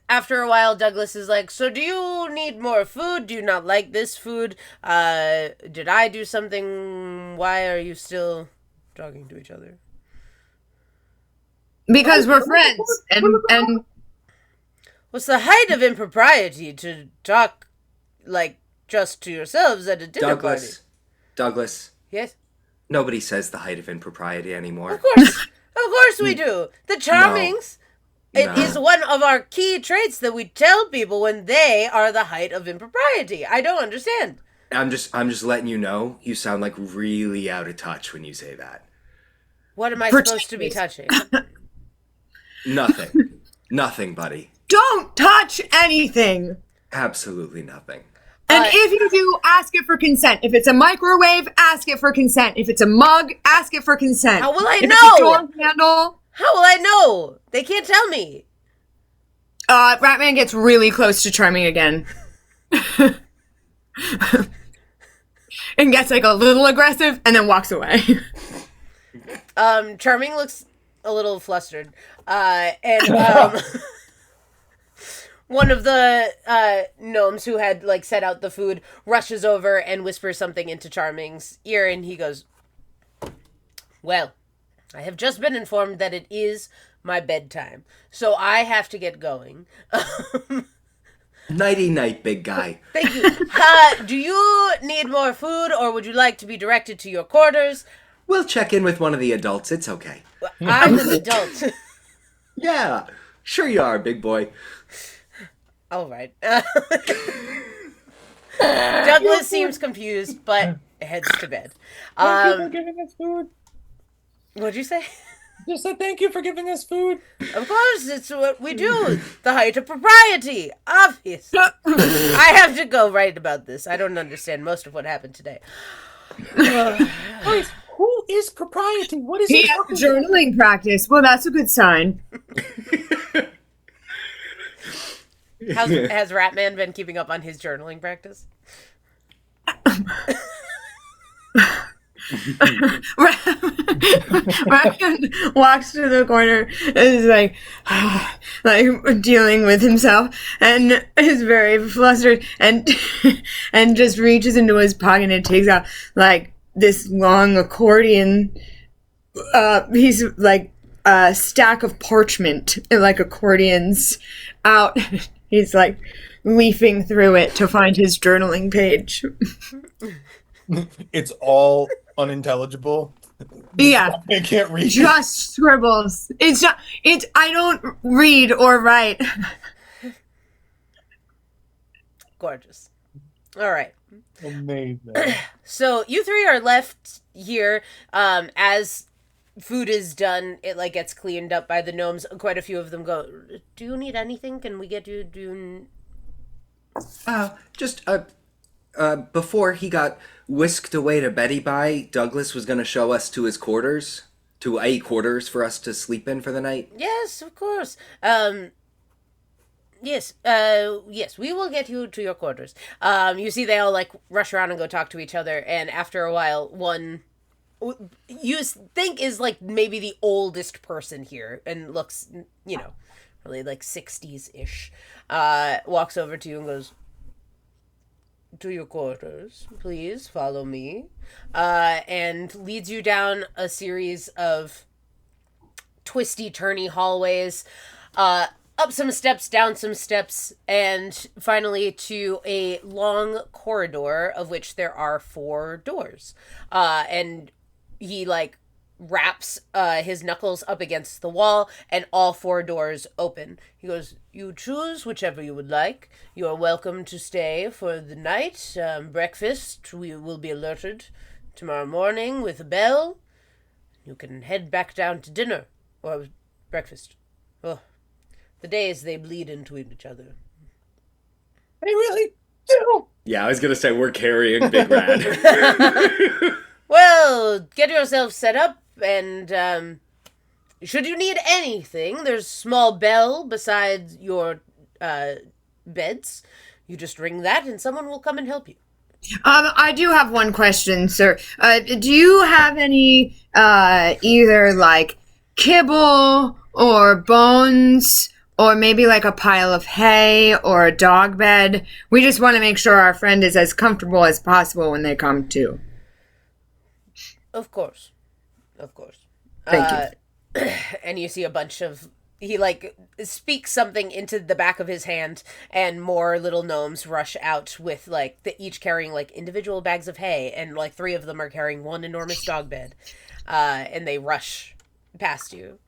after a while, Douglas is like, so do you need more food? Do you not like this food? Did I do something? Why are you still talking to each other? Because we're friends. And What's the height of impropriety to talk, like, just to yourselves at a dinner party? Douglas, Yes? nobody says the height of impropriety anymore. Of course. Of course we do. The Charmings. It No. is one of our key traits that we tell people when they are the height of impropriety. I don't understand. I'm just letting you know, you sound like really out of touch when you say that. What am I Protect supposed to be me. touching? Nothing. Nothing, buddy. don't touch anything. Absolutely nothing. And if you do, ask it for consent. If it's a microwave, ask it for consent. If it's a mug, ask it for consent. How will I if It's know? a door handle. How will I know? They can't tell me. Ratman gets really close to Charming again. And gets like a little aggressive and then walks away. Charming looks a little flustered. And one of the gnomes who had like set out the food rushes over and whispers something into Charming's ear, and he goes, "Well, I have just been informed that it is my bedtime, so I have to get going." Nighty night, big guy. Thank you. Do you need more food, or would you like to be directed to your quarters? We'll check in with one of the adults. It's okay. I'm an adult. Yeah, sure you are, big boy. All right. Douglas seems confused, but heads to bed. thank you for giving us food. What'd you say? Just said thank you for giving us food. Of course, it's what we do. The height of propriety. Obviously. I have to go write about this. I don't understand most of what happened today. Guys, who is propriety? What is He it? has a journaling practice. Well, that's a good sign. Has Ratman been keeping up on his journaling practice? Ryan walks to the corner and is like dealing with himself and is very flustered and and just reaches into his pocket and takes out like this long accordion piece of like a stack of parchment, like accordions, out. He's like leafing through it to find his journaling page. It's all unintelligible. Yeah, I can't read. just scribbles. It's not. It's. I don't read or write. Gorgeous. All right. Amazing. So you three are left here. As food is done, it like gets cleaned up by the gnomes. Quite a few of them go, "Do you need anything? Can we get you? Just before he got whisked away to Betty Bye, Douglas was going to show us to his quarters, to a quarters for us to sleep in for the night. Yes, of course. Yes, yes, we will get you to your quarters. You see they all, like, rush around and go talk to each other, and after a while, one you think is, like, maybe the oldest person here, and looks, you know, really, like, 60s-ish, walks over to you and goes, "To your quarters, please follow me," and leads you down a series of twisty-turny hallways, up some steps, down some steps, and finally to a long corridor of which there are 4 doors. And he, like, wraps his knuckles up against the wall, and all 4 doors open. He goes, "You choose whichever you would like. You are welcome to stay for the night. Breakfast, we will be alerted tomorrow morning with a bell. You can head back down to dinner, or breakfast. Oh, the days, they bleed into each other." They really do. Yeah, I was going to say we're carrying Big Rad. Well, get yourself set up, and should you need anything, there's a small bell beside your beds. You just ring that, and someone will come and help you. I do have one question, sir. Do you have any either like kibble or bones, or maybe like a pile of hay or a dog bed? We just want to make sure our friend is as comfortable as possible when they come to. Of course. Of course. Thank you. And you see a bunch of... He, like, speaks something into the back of his hand, and more little gnomes rush out with, like, each carrying, like, individual bags of hay, and, like, 3 of them are carrying one enormous dog bed. And they rush past you.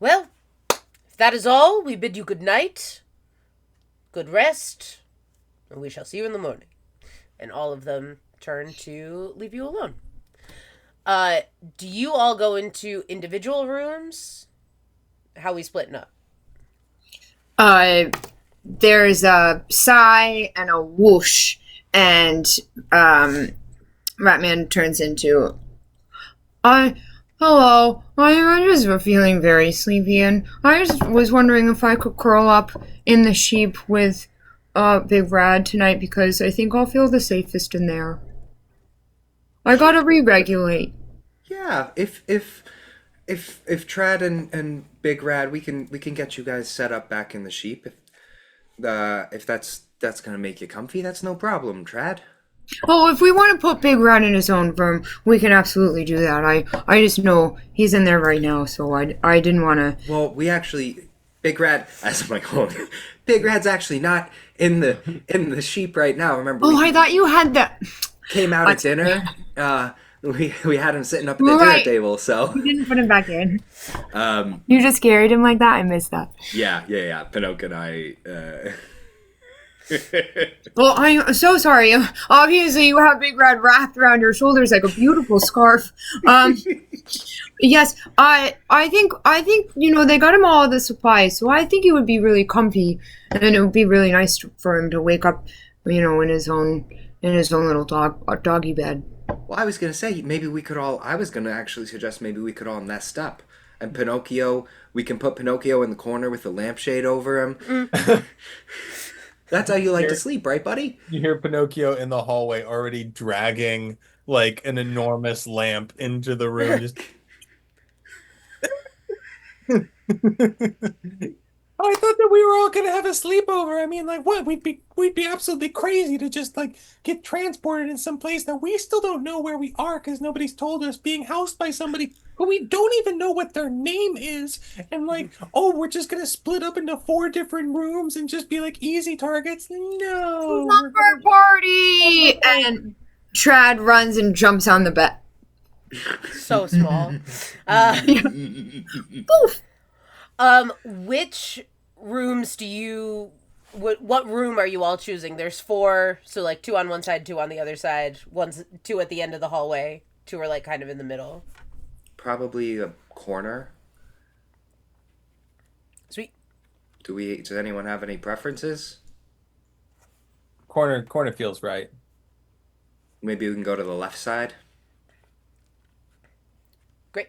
Well, if that is all, we bid you good night, good rest, and we shall see you in the morning. And all of them turn to leave you alone. Do you all go into individual rooms? How are we splitting up? There's a sigh and a whoosh, and Ratman turns into, hello, I just feeling very sleepy, and I just was wondering if I could curl up in the sheep with Big Rad tonight, because I think I'll feel the safest in there. I gotta re-regulate. Yeah, if Trad and Big Rad, we can get you guys set up back in the sheep. If that's gonna make you comfy, that's no problem, Trad. Oh, if we want to put Big Rad in his own room, we can absolutely do that. I just know he's in there right now, so I didn't want to. Well, we actually, Big Rad, as I'm like, oh, Big Rad's actually not in the sheep right now. Remember? Oh, I thought you had that. Came out at dinner. We had him sitting up at the dinner table, so You didn't put him back in. You just carried him like that. I missed that. Yeah. Pinocchio and I. Well, I'm so sorry. Obviously, you have Big Rad wrapped around your shoulders like a beautiful scarf. Yes, I think they got him all the supplies, so I think it would be really comfy, and it would be really nice for him to wake up, in his own little doggy bed. Well, I was gonna say maybe we could all. I was gonna actually suggest maybe we could all nest up, and Pinocchio. We can put Pinocchio in the corner with the lampshade over him. That's how you like to sleep, right, buddy? You hear Pinocchio in the hallway already dragging like an enormous lamp into the room. Just I thought that we were all gonna have a sleepover. I mean, like, what? We'd be absolutely crazy to just like get transported in some place that we still don't know where we are because nobody's told us, being housed by somebody but we don't even know what their name is. And like, oh, we're just gonna split up into 4 different rooms and just be like easy targets. No, we're Slumber gonna party! And Trad runs and jumps on the bed. So small. Poof! Which rooms do you... What room are you all choosing? There's 4, so like 2 on one side, 2 on the other side. 2 at the end of the hallway. 2 are like kind of in the middle. Probably a corner. Sweet. Does anyone have any preferences? Corner feels right. Maybe we can go to the left side. Great.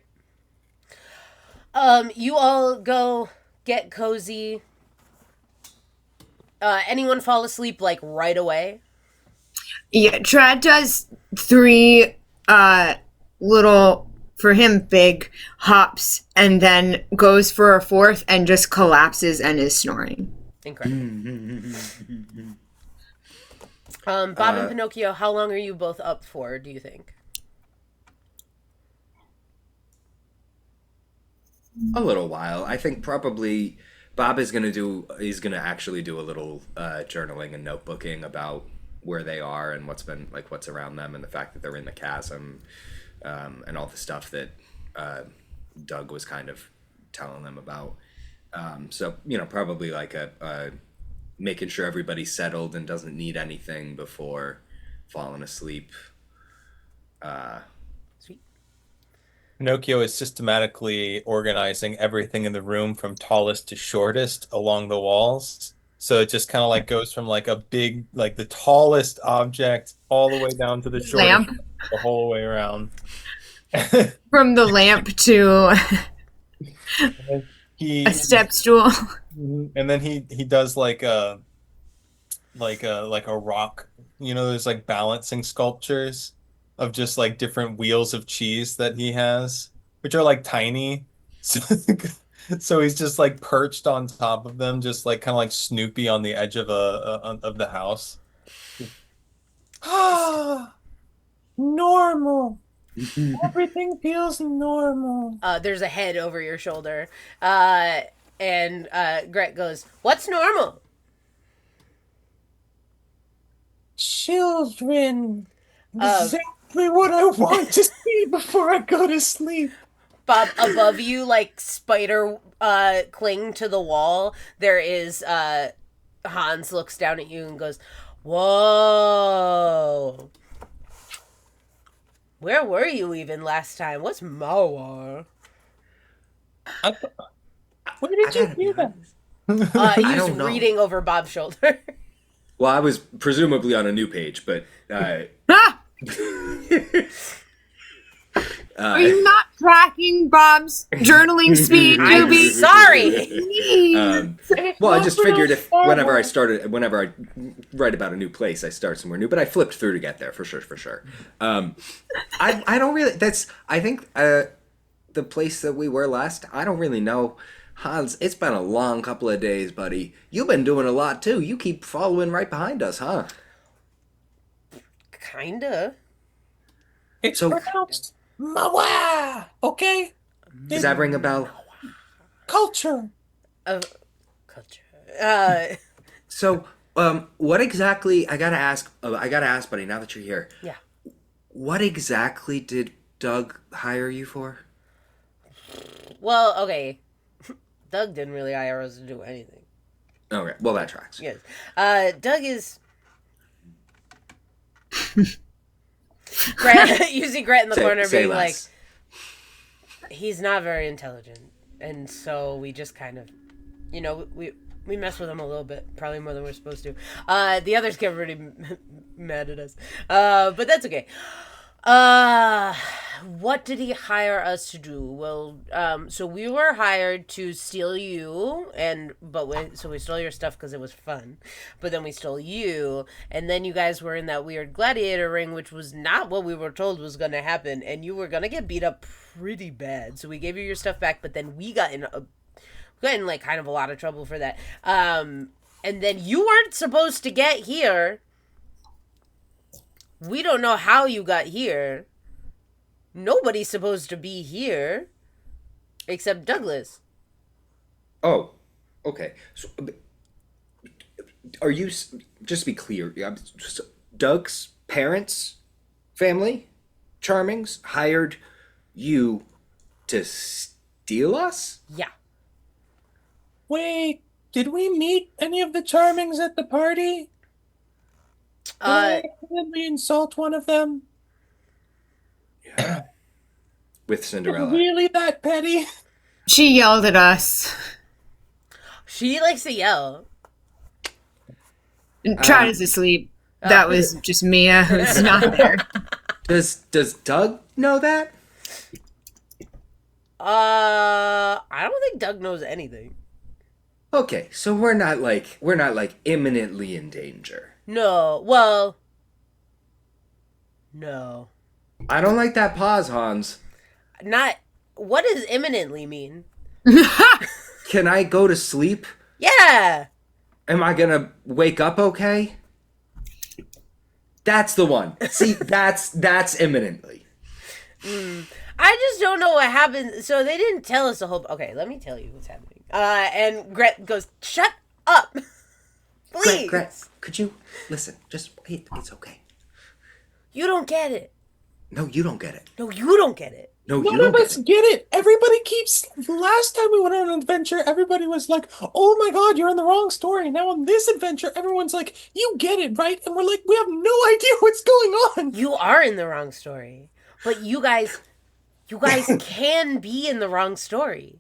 You all go get cozy. Anyone fall asleep like right away? Yeah, Trad does 3 little, for him, big hops, and then goes for a 4th and just collapses and is snoring. Incredible. Bob and Pinocchio, how long are you both up for, do you think? A little while. I think probably Bob is he's gonna actually do a little journaling and notebooking about where they are and what's around them, and the fact that they're in the chasm, and all the stuff that Doug was kind of telling them about. So probably like a making sure everybody's settled and doesn't need anything before falling asleep. Sweet. Pinocchio is systematically organizing everything in the room from tallest to shortest along the walls. So it just kind of like goes from like a big, like the tallest object all the way down to the shortest, Lamp. the whole way around. From the lamp to He a step stool. and then he does like a rock. There's like balancing sculptures of just like different wheels of cheese that he has, which are like tiny. So he's just like perched on top of them, just like kind of like Snoopy on the edge of of the house. Ah, normal. Everything feels normal. There's a head over your shoulder. And Gret goes, "What's normal?" Children. Exactly what I want to see before I go to sleep. Bob, above you, like spider cling to the wall, there is Hans looks down at you and goes, "Whoa. Where were you even last time? What's Mawar?" Where did you hear that? He I was don't know. reading over Bob's shoulder. Well, I was presumably on a new page, but Ah! Are you not tracking Bob's journaling speed, I'm Doobie? sorry. well, I just figured if whenever I write about a new place, I start somewhere new. But I flipped through to get there for sure. I don't really. I think the place that we were last. I don't really know. Hans, it's been a long couple of days, buddy. You've been doing a lot too. You keep following right behind us, huh? Kinda. It's So- pronounced Mawa. Okay? Does that ring a bell? Culture. Culture. So, what exactly? I gotta ask, buddy. Now that you're here, Yeah. what exactly did Doug hire you for? Well, okay. Doug didn't really hire us to do anything. Okay, well that tracks. Yes. Doug is... Grant, you see Grant in the corner Say being less. like, he's not very intelligent. And so we just kind of, we mess with him a little bit. Probably more than we're supposed to. The others get really mad at us. But that's okay. What did he hire us to do? Well, so we were hired to steal you, so we stole your stuff because it was fun, but then we stole you, and then you guys were in that weird gladiator ring, which was not what we were told was going to happen, and you were going to get beat up pretty bad, so we gave you your stuff back, but then we got in like kind of a lot of trouble for that, and then you weren't supposed to get here. We don't know how you got here. Nobody's supposed to be here except Douglas. Oh, okay. So, are you, just to be clear, Doug's parents, family, Charmings, hired you to steal us? Yeah. Wait, did we meet any of the Charmings at the party? Uh, Did we insult one of them? With Cinderella. Really that petty? She yelled at us. she likes to yell. Tried to sleep. That was just Mia who's not there. Does Doug know that? I don't think Doug knows anything. Okay, so we're not like imminently in danger. No. Well. No. I don't like that pause, Hans. Not. What does imminently mean? Can I go to sleep? Yeah. Am I gonna wake up okay? That's the one. See, that's imminently. I just don't know what happened. So they didn't tell us the whole. Okay, let me tell you what's happening. And Gret goes, "Shut up, please." Gret, could you listen? Just wait. It's okay. You don't get it. No, you don't get it. No, you don't get it. No, you None don't of us get it. get it. Everybody keeps. Last time we went on an adventure, everybody was like, "Oh my God, you're in the wrong story." Now on this adventure, everyone's like, "You get it, right?" And we're like, "We have no idea what's going on." You are in the wrong story, but you guys can be in the wrong story.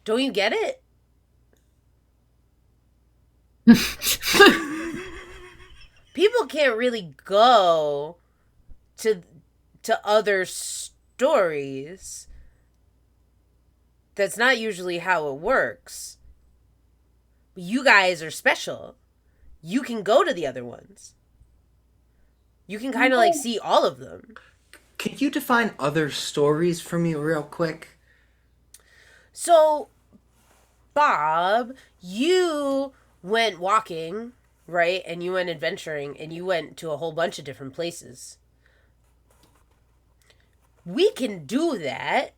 Don't you get it? People can't really go to other stories. That's not usually how it works. You guys are special. You can go to the other ones. You can kind of like see all of them. Can you define other stories for me real quick? So, Bob, you went walking, right? And you went adventuring and you went to a whole bunch of different places. We can do that.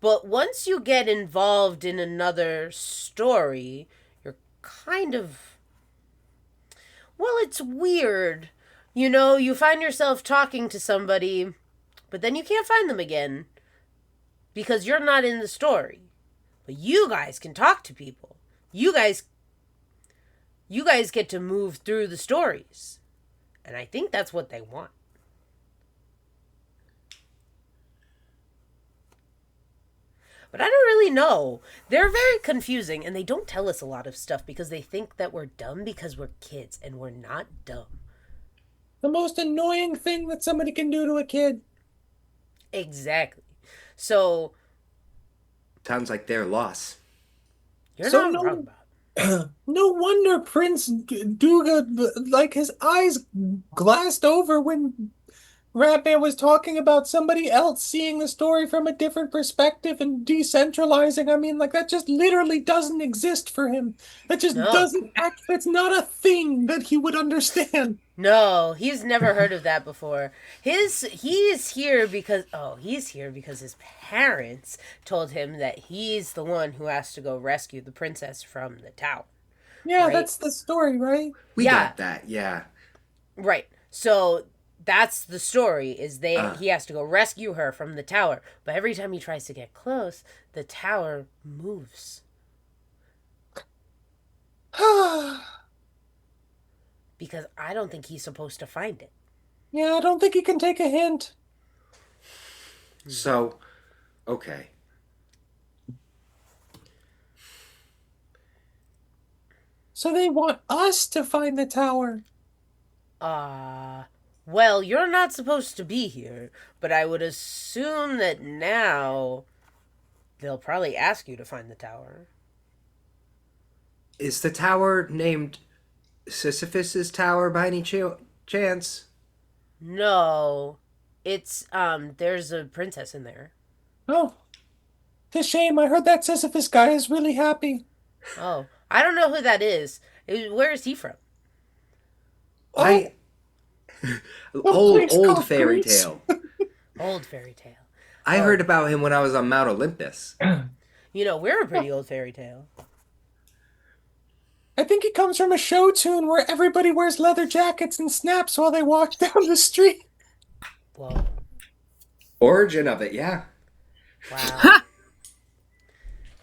But once you get involved in another story, you're kind of... Well, it's weird. You know, you find yourself talking to somebody, but then you can't find them again because you're not in the story. But you guys can talk to people. You guys get to move through the stories. And I think that's what they want. But I don't really know. They're very confusing, and they don't tell us a lot of stuff because they think that we're dumb because we're kids, and we're not dumb. The most annoying thing that somebody can do to a kid. Exactly. So, Sounds like their loss. you're So not no- wrong about it. No wonder Prince Duga, like his eyes glassed over when Ratman was talking about somebody else seeing the story from a different perspective and decentralizing. I mean, like, that just literally doesn't exist for him. That just No. doesn't act, it's not a thing that he would understand. No, he's never heard of that before. He's here because his parents told him that he's the one who has to go rescue the princess from the tower. Yeah, Right. that's the story, right? We Yeah. got that, yeah. Right. So that's the story is he has to go rescue her from the tower. But every time he tries to get close, the tower moves. Because I don't think he's supposed to find it. Yeah, I don't think he can take a hint. So, okay. So they want us to find the tower. Well, you're not supposed to be here, but I would assume that now they'll probably ask you to find the tower. Is the tower named Sisyphus's Tower by any chance? No, it's, there's a princess in there. Oh, it's a shame. I heard that Sisyphus guy is really happy. Oh, I don't know who that is. Where is he from? I place old called fairy Greece. tale. Old fairy tale. I heard about him when I was on Mount Olympus. You know, we're a pretty old fairy tale. I think it comes from a show tune where everybody wears leather jackets and snaps while they walk down the street. Whoa. Origin of it, yeah. Wow.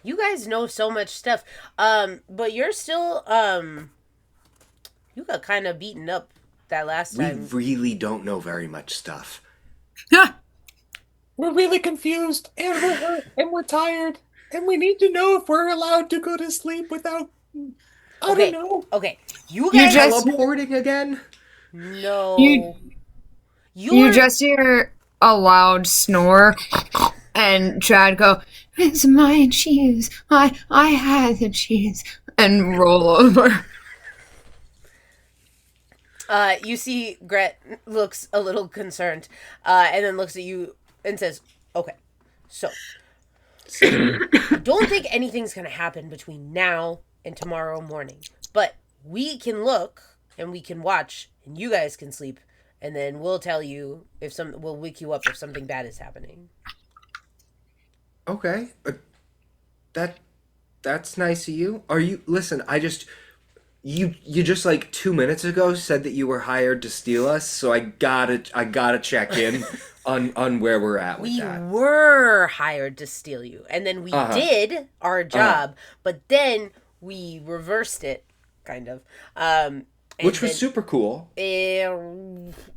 You guys know so much stuff. But you're still, you got kind of beaten up that last We time. really don't know very much stuff. We're really confused, and we're hurt, and we're tired, and we need to know if we're allowed to go to sleep without. I Okay. don't know. Okay. You guys just- Teleporting again? No. You just hear a loud snore, and Chad go, "It's my cheese. I had the cheese," and roll over. You see Gret looks a little concerned, and then looks at you and says, okay, so I don't think anything's going to happen between now and tomorrow morning, but we can look and we can watch and you guys can sleep, and then we'll tell you we'll wake you up if something bad is happening. Okay. That's nice of you. Listen, you just like 2 minutes ago said that you were hired to steal us, so I gotta check in on where we're at with We that. were hired to steal you, and then we did our job, but then we reversed it, kind of. Which was super cool.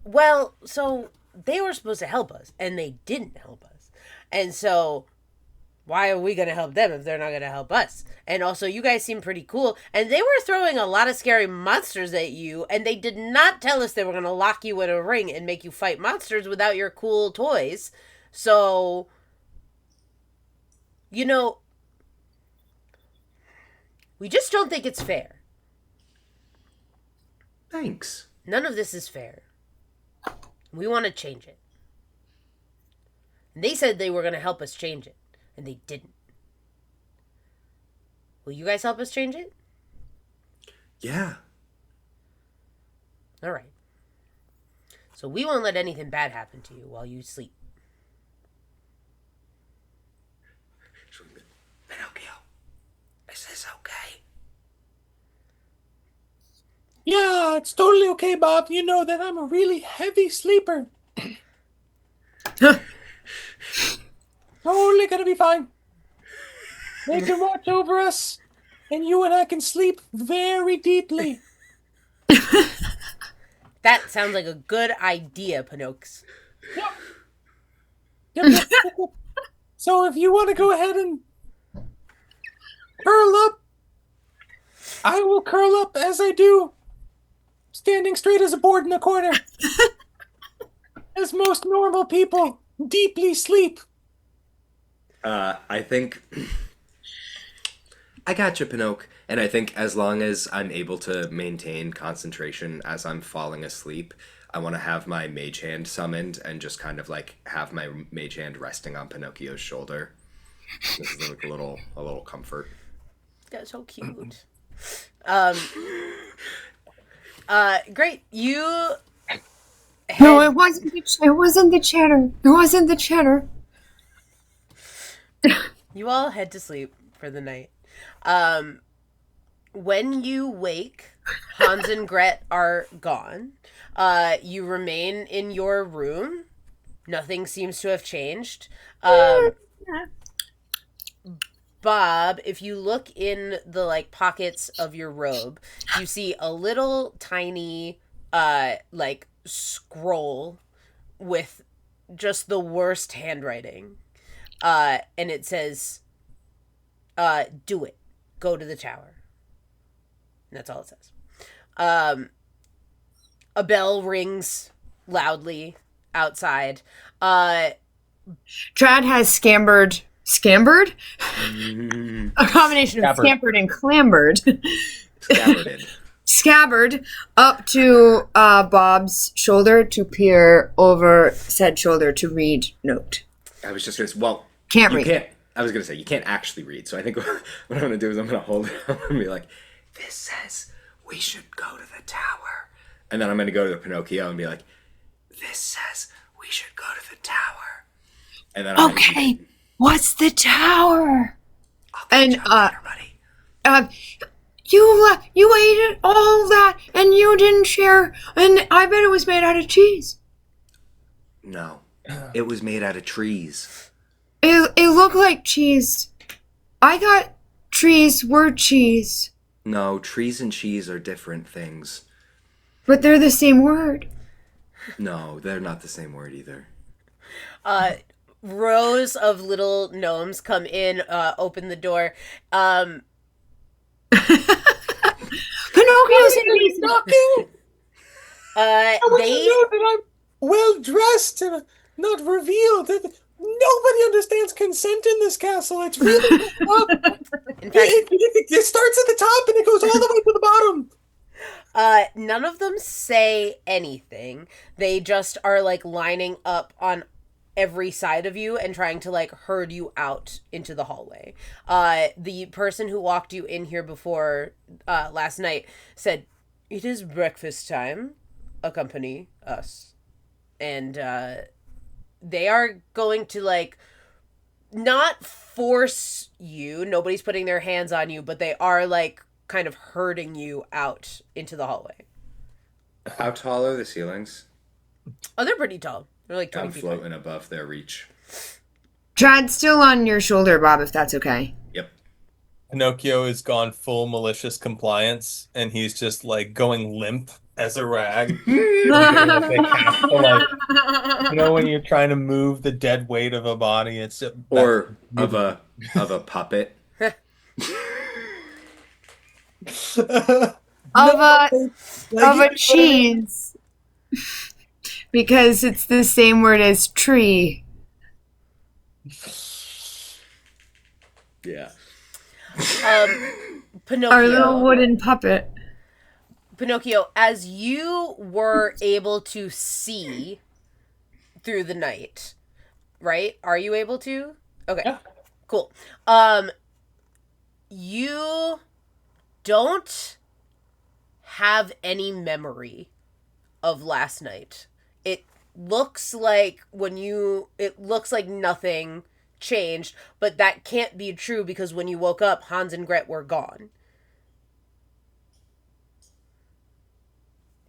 Well, so they were supposed to help us, and they didn't help us. And so, why are we going to help them if they're not going to help us? And also, you guys seem pretty cool. And they were throwing a lot of scary monsters at you, and they did not tell us they were going to lock you in a ring and make you fight monsters without your cool toys. So, you know, we just don't think it's fair. Thanks. None of this is fair. We want to change it. And they said they were going to help us change it, and they didn't. Will you guys help us change it? Yeah. All right. So we won't let anything bad happen to you while you sleep. Pinocchio, is this okay? Yeah, it's totally okay, Bob. You know that I'm a really heavy sleeper. Totally gonna be fine. They can watch over us, and you and I can sleep very deeply. That sounds like a good idea, Pinocchio. Yep. So if you want to go ahead and curl up, I will curl up as I do, standing straight as a board in a corner. As most normal people deeply sleep. I think I got you, Pinocchio. And I think as long as I'm able to maintain concentration as I'm falling asleep, I want to have my mage hand summoned and just kind of like have my mage hand resting on Pinocchio's shoulder. This is like a little comfort. That's so cute. Great. You. No, it wasn't. It wasn't the cheddar. It wasn't the cheddar. You all head to sleep for the night. When you wake, Hans and Gret are gone. You remain in your room. Nothing seems to have changed. Bob, if you look in the like pockets of your robe, you see a little tiny like scroll with just the worst handwriting. And it says, do it. Go to the tower. And that's all it says. A bell rings loudly outside. Trad has scampered. Scampered? A combination of scampered and clambered. Scabbarded. Scabbered up to Bob's shoulder to peer over said shoulder to read note. I was just gonna say, well, Can't you read. can't. I was gonna say you can't actually read. So I think what I'm gonna do is I'm gonna hold it. I'm gonna be like, "This says we should go to the tower," and then I'm gonna go to the Pinocchio and be like, "This says We should go to the tower. And then Okay, what's the tower? And buddy. you ate all that and you didn't share, and I bet it was made out of cheese. No, it was made out of trees. It looked like cheese. I thought trees were cheese, No, trees and cheese are different things. but they're the same word. No, they're not the same word either. Rows of little gnomes come in, open the door. Pinocchio's in the basement. Knocking. I want They to know that I'm well dressed and not revealed. Nobody understands consent in this castle. It's really up. in fact It starts at the top and it goes all the way to the bottom. none of them say anything. They just are like lining up on every side of you and trying to like herd you out into the hallway. The person who walked you in here before last night said, "It is breakfast time. Accompany us." And they are going to like not force you. Nobody's putting their hands on you, but they are like kind of herding you out into the hallway. How tall are the ceilings? Oh, they're pretty tall. They're like 20 I'm feet. floating above their reach. Chad's still on your shoulder, Bob, if that's okay. Yep. Pinocchio has gone full malicious compliance, and he's just like going limp as a rag. They have to, like, you know, when you're trying to move the dead weight of a body, it's Or of a puppet. Of a cheese. Because it's the same word as tree. Yeah. Pinocchio. Our little wooden puppet. Pinocchio, as you were able to see through the night, right? Are you able to? Okay. Yeah. Cool. You don't have any memory of last night. It looks like it looks like nothing changed, but that can't be true because when you woke up, Hans and Gret were gone.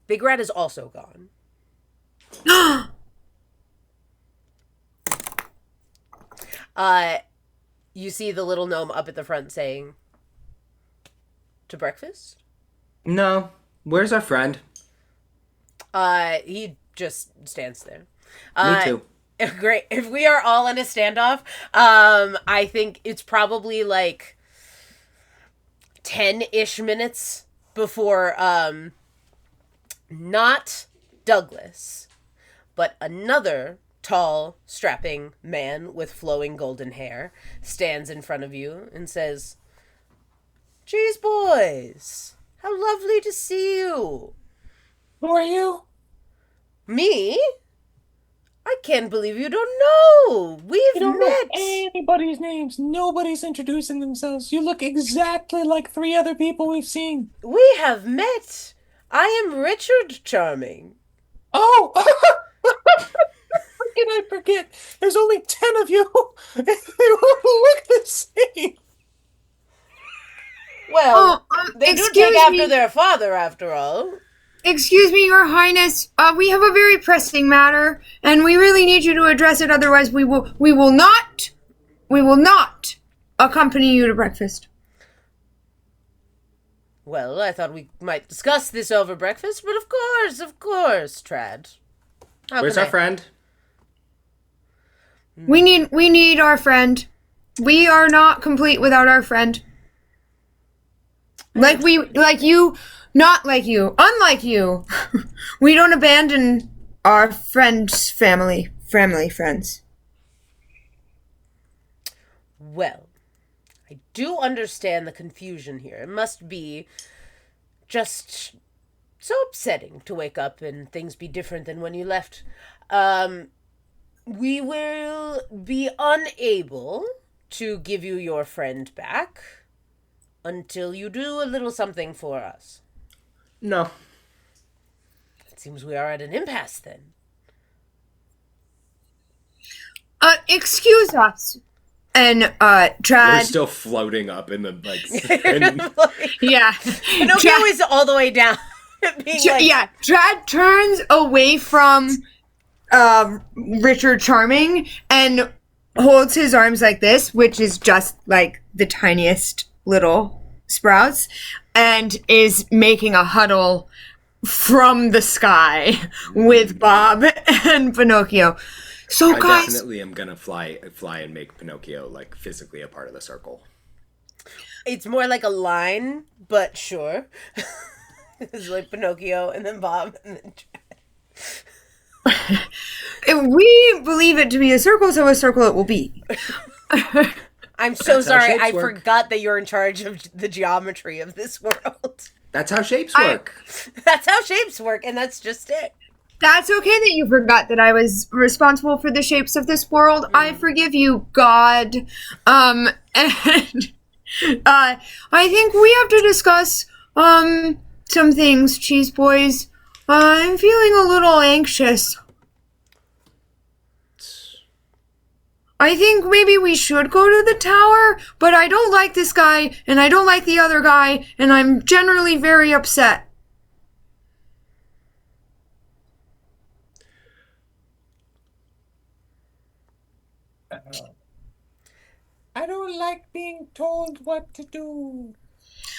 Big Rat is also gone. You see the little gnome up at the front saying, "To breakfast?" No. Where's our friend? He just stands there. Me too. Great. If we are all in a standoff, I think it's probably like 10-ish minutes before, not Douglas, but another tall, strapping man with flowing golden hair stands in front of you and says, "Cheese boys, how lovely to see you." Who are you? Me? I can't believe you don't know. We've You don't met. know anybody's names. Nobody's introducing themselves. You look exactly like 3 other people we've seen. We have met. I am Richard Charming. Oh! How can I forget? There's only 10 of you. And they all look the same. Well, they do take after me. their father, after all. Excuse me, Your Highness. We have a very pressing matter, and we really need you to address it. Otherwise, we will not accompany you to breakfast. Well, I thought we might discuss this over breakfast, but of course, Trad. Where's our friend? We need our friend. We are not complete without our friend. Unlike you. We don't abandon our friends' family friends. Well, I do understand the confusion here. It must be just so upsetting to wake up and things be different than when you left. We will be unable to give you your friend back until you do a little something for us. No. It seems we are at an impasse then. Excuse us. And, We're Trad... still floating up in the, and Yeah. Pinocchio is all the way down. Yeah, Trad turns away from Richard Charming and holds his arms like this, which is just like the tiniest little sprouts, and is making a huddle from the sky with Bob and Pinocchio. So I guys, definitely am gonna fly and make Pinocchio like physically a part of the circle. It's more like a line, but sure. It's like Pinocchio and then Bob and then if we believe it to be a circle, so a circle it will be. I'm so That's how sorry. shapes I work. forgot that you're in charge of the geometry of this world. That's how shapes work. That's how shapes work, and that's just it. That's okay that you forgot that I was responsible for the shapes of this world. I forgive you, God. And I think we have to discuss some things, Cheese Boys. I'm feeling a little anxious. I think maybe we should go to the tower, but I don't like this guy, and I don't like the other guy, and I'm generally very upset. I don't like being told what to do.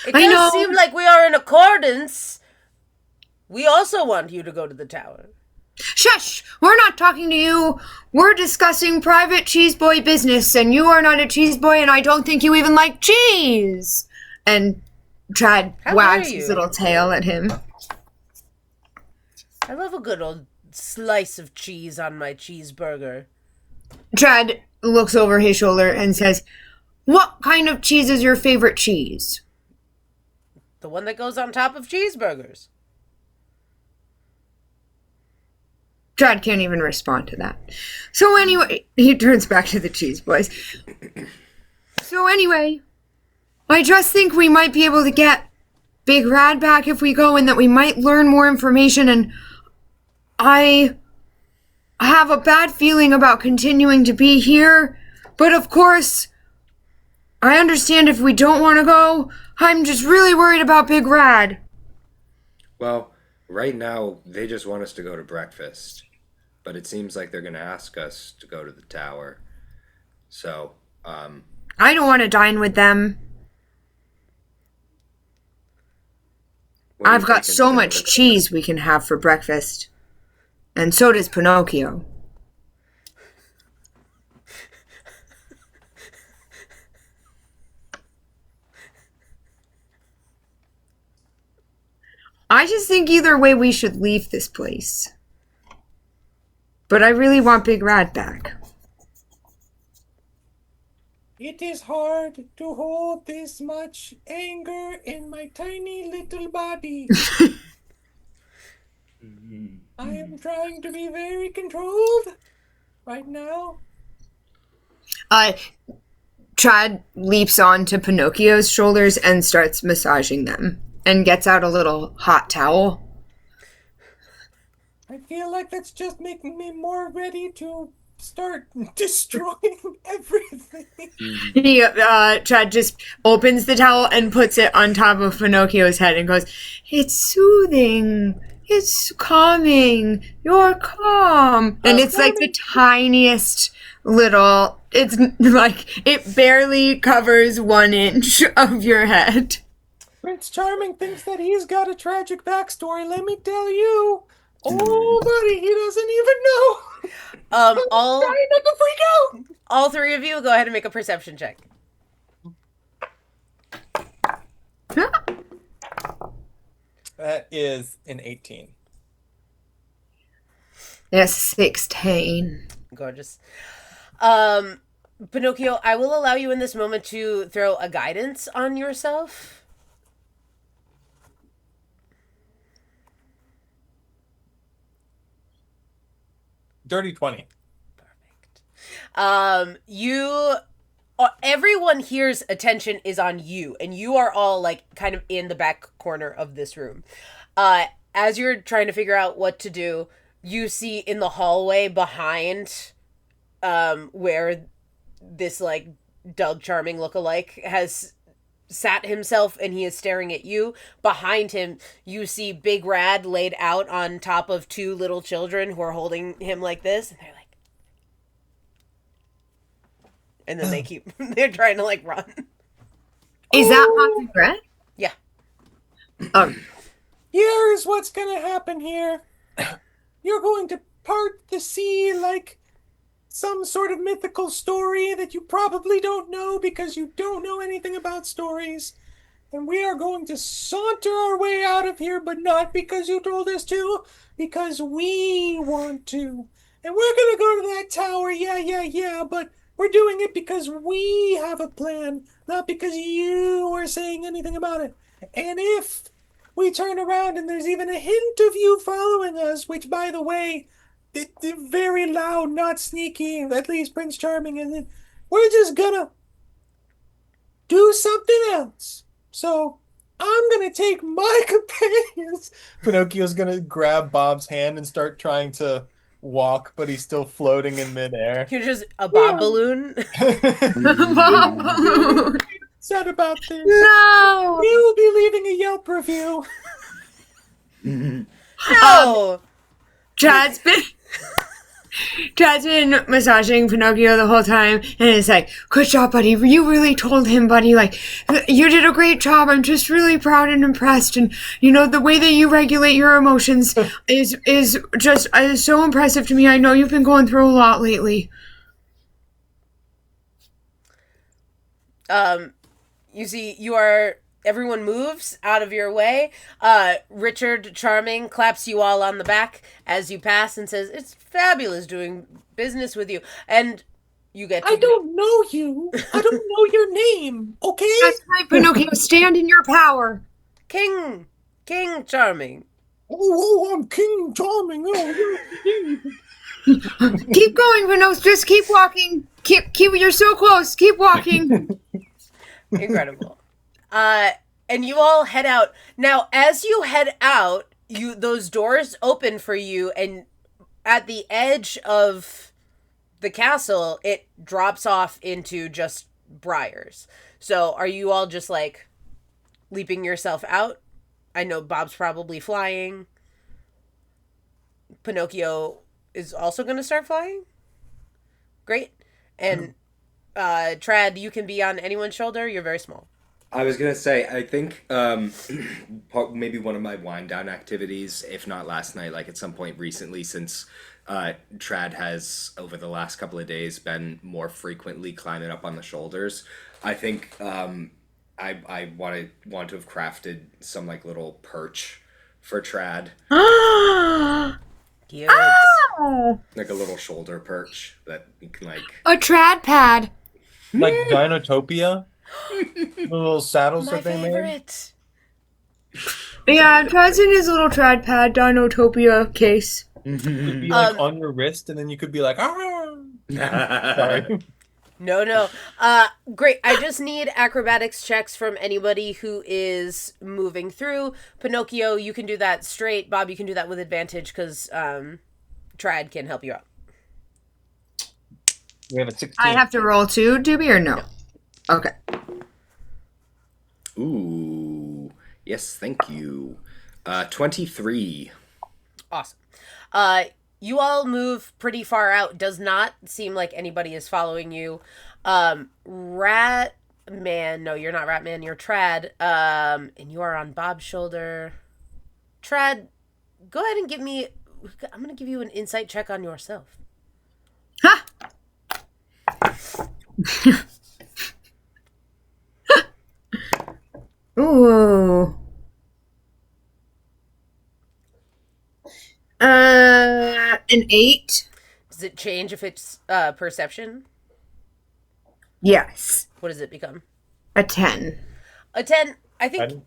It I does know. seem like we are in accordance. We also want you to go to the tower. Shush! We're not talking to you. We're discussing private cheese boy business, and you are not a cheese boy, and I don't think you even like cheese. And Trad How wags dare his you. little tail at him. I love a good old slice of cheese on my cheeseburger. Trad looks over his shoulder and says, "What kind of cheese is your favorite cheese?" The one that goes on top of cheeseburgers. Trad can't even respond to that. So anyway, he turns back to the cheese boys. So anyway, I just think we might be able to get Big Rad back if we go, and that we might learn more information, and I have a bad feeling about continuing to be here, but of course, I understand if we don't want to go. I'm just really worried about Big Rad. Well, right now they just want us to go to breakfast, but it seems like they're gonna ask us to go to the tower. So, I don't want to dine with them. what are you I've got thinking, so Senator? much cheese we can have for breakfast. And so does Pinocchio. I just think either way we should leave this place. But I really want Big Rat back. It is hard to hold this much anger in my tiny little body. I am trying to be very controlled right now. Trad leaps onto Pinocchio's shoulders and starts massaging them and gets out a little hot towel. I feel like that's just making me more ready to start destroying everything. Trad just opens the towel and puts it on top of Pinocchio's head and goes, "It's soothing. It's calming. You're calm." And it's like the tiniest little, it's like, it barely covers 1 inch of your head. Prince Charming thinks that he's got a tragic backstory, let me tell you. Oh, buddy, he doesn't even know. All Trying not to freak out. all three of you, go ahead and make a perception check. That is an 18. Yes, 16. Gorgeous. Pinocchio, I will allow you in this moment to throw a guidance on yourself. Dirty 20. Everyone here's attention is on you, and you are all like kind of in the back corner of this room. As you're trying to figure out what to do, you see in the hallway behind where this like Doug Charming lookalike has sat himself and he is staring at you. Behind him, you see Big Rad laid out on top of two little children who are holding him like this, and they're like, and then they're trying to like run. Is that Pops and Brett? Yeah. Here's what's gonna happen here. You're going to part the sea like some sort of mythical story that you probably don't know because you don't know anything about stories. And we are going to saunter our way out of here, but not because you told us to, because we want to. And we're gonna go to that tower, yeah, but we're doing it because we have a plan, not because you are saying anything about it. And if we turn around and there's even a hint of you following us, which, by the way, they're very loud, not sneaky, at least Prince Charming isn't, we're just gonna do something else. So I'm gonna take my companions. Pinocchio's gonna grab Bob's hand and start trying to walk, but he's still floating in midair. You're just a bob balloon. Sad about this. No! We will be leaving a Yelp review. No! Chad's been massaging Pinocchio the whole time, and it's like, good job, buddy. You really told him, buddy. Like, you did a great job. I'm just really proud and impressed. And you know, the way that you regulate your emotions is so impressive to me. I know you've been going through a lot lately. You see, everyone moves out of your way. Richard Charming claps you all on the back as you pass and says, "It's fabulous doing business with you." And you get to... I don't know you. I don't know your name, okay? That's right, Pinocchio. Stand in your power. King Charming. Oh, I'm King Charming. Oh, Keep going, Pinocchio. Just keep walking. Keep. You're so close. Keep walking. Incredible. And you all head out. Now, as you head out, those doors open for you, and at the edge of the castle, it drops off into just briars. So, are you all just like leaping yourself out? I know Bob's probably flying. Pinocchio is also going to start flying. Great. And Trad, you can be on anyone's shoulder. You're very small. I was gonna say, I think maybe one of my wind down activities, if not last night, like at some point recently, since Trad has over the last couple of days been more frequently climbing up on the shoulders. I think I want to have crafted some like little perch for Trad, Cute. like a little shoulder perch that you can like A trad pad. Like Dinotopia? The little saddles My that they made? favorite. Yeah, Trad's in his little trad pad Dinotopia case. It'd be like on your wrist, and then you could be like, ah! Sorry. No. Great. I just need acrobatics checks from anybody who is moving through. Pinocchio, you can do that straight. Bob, you can do that with advantage because Trad can help you out. We have a 16. I have to roll too, Doobie, or no? Okay. Ooh, yes, thank you. 23. Awesome. You all move pretty far out. Does not seem like anybody is following you. Ratman, no, you're not Ratman, you're Trad. And you are on Bob's shoulder. Trad, go ahead and I'm going to give you an insight check on yourself. Ha! Ooh. An 8? Does it change if it's perception? Yes. What does it become? A 10. A 10, I think. Guidance?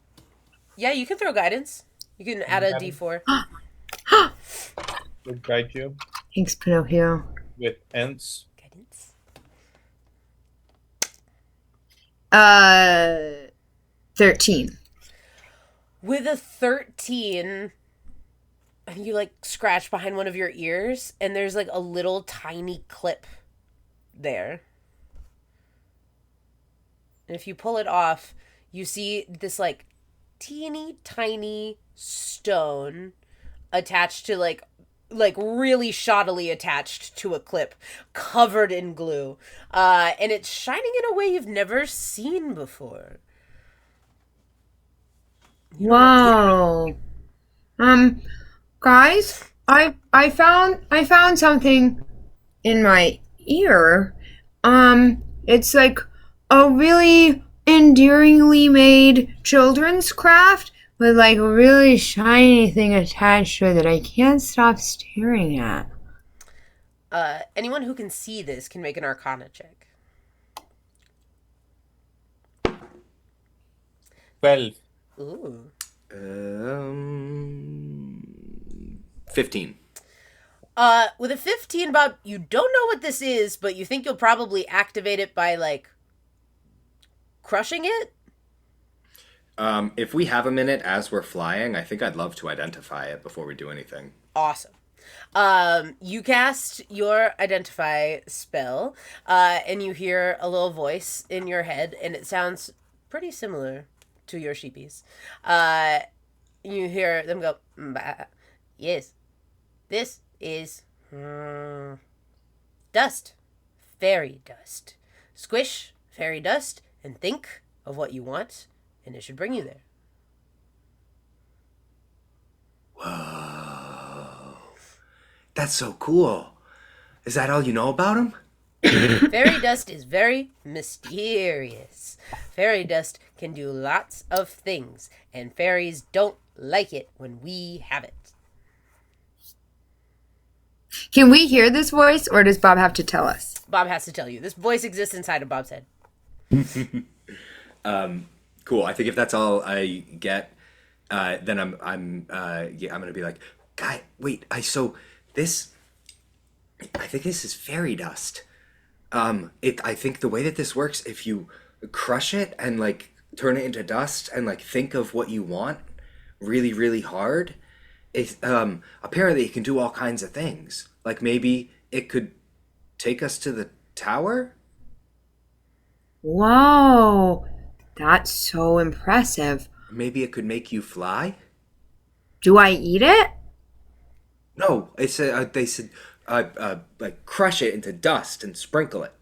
Yeah, you can throw guidance. You can add a d4. Would guide you Thanks, Pinocchio. with ents. Guidance. 13. With a 13, you like scratch behind one of your ears, and there's like a little tiny clip there. And if you pull it off, you see this like teeny tiny stone attached to like really shoddily attached to a clip, covered in glue, and it's shining in a way you've never seen before. Whoa. Guys, I found something in my ear. It's like a really endearingly made children's craft with like a really shiny thing attached to it that I can't stop staring at. Anyone who can see this can make an Arcana check. 12. Ooh. 15. With a 15, Bob, you don't know what this is, but you think you'll probably activate it by, like, crushing it? If we have a minute as we're flying, I think I'd love to identify it before we do anything. Awesome. You cast your identify spell, and you hear a little voice in your head, and it sounds pretty similar to your sheepies. You hear them go, "Bah. Yes, this is dust, fairy dust. Squish fairy dust and think of what you want, and it should bring you there." Whoa. That's so cool. Is that all you know about him? Fairy dust is very mysterious. Fairy dust can do lots of things, and fairies don't like it when we have it. Can we hear this voice, or does Bob have to tell us? Bob has to tell you. This voice exists inside of Bob's head. Cool. I think if that's all I get, then I'm gonna be like, guy, wait. I think this is fairy dust. I think the way that this works, if you crush it and like turn it into dust and like think of what you want really, really hard, apparently it can do all kinds of things. Like maybe it could take us to the tower. Whoa, that's so impressive. Maybe it could make you fly. Do I eat it? No, they said like crush it into dust and sprinkle it.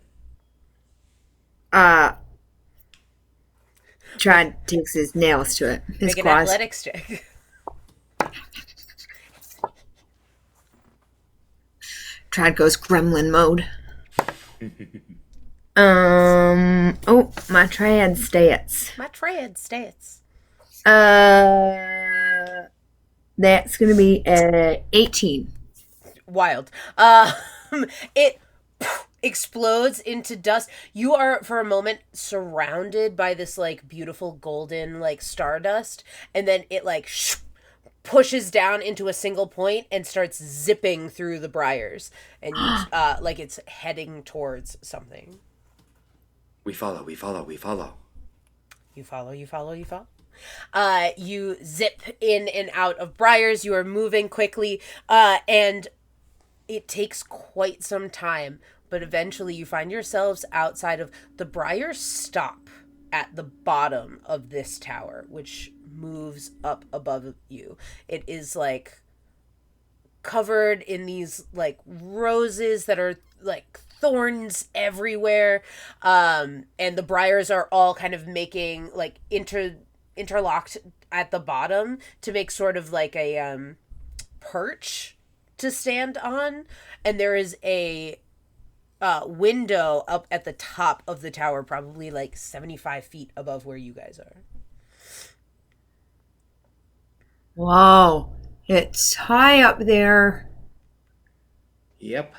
Trad takes his nails to it. His Make an claws. athletics check. Trad goes gremlin mode. Oh, my trad stats. My trad stats. That's gonna be 18. Wild. It explodes into dust. You are for a moment surrounded by this like beautiful golden like stardust, and then it like pushes down into a single point and starts zipping through the briars, and you like it's heading towards something. We follow. We follow. We follow. You follow. You follow. You follow. You zip in and out of briars. You are moving quickly, and it takes quite some time, but eventually you find yourselves outside of the briars. Stop at the bottom of this tower, which moves up above you. It is like covered in these like roses that are like thorns everywhere, and the briars are all kind of making like interlocked at the bottom to make sort of like a perch to stand on, and there is a window up at the top of the tower, probably like 75 feet above where you guys are. Wow, it's high up there. Yep.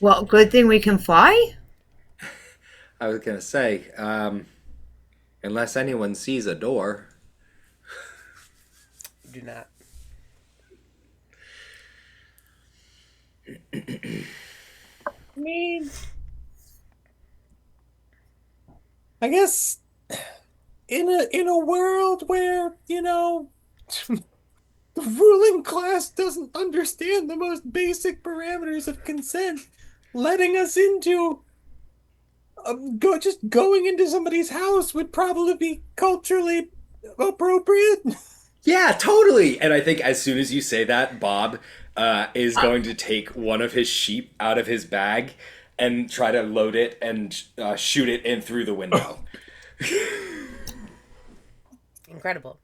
Well, good thing we can fly. I was gonna say, unless anyone sees a door. Do not. I mean, I guess in a world where, you know, The ruling class doesn't understand the most basic parameters of consent, letting us into going into somebody's house would probably be culturally appropriate. Yeah, totally. And I think as soon as you say that, Bob is going to take one of his sheep out of his bag and try to load it and shoot it in through the window. Incredible.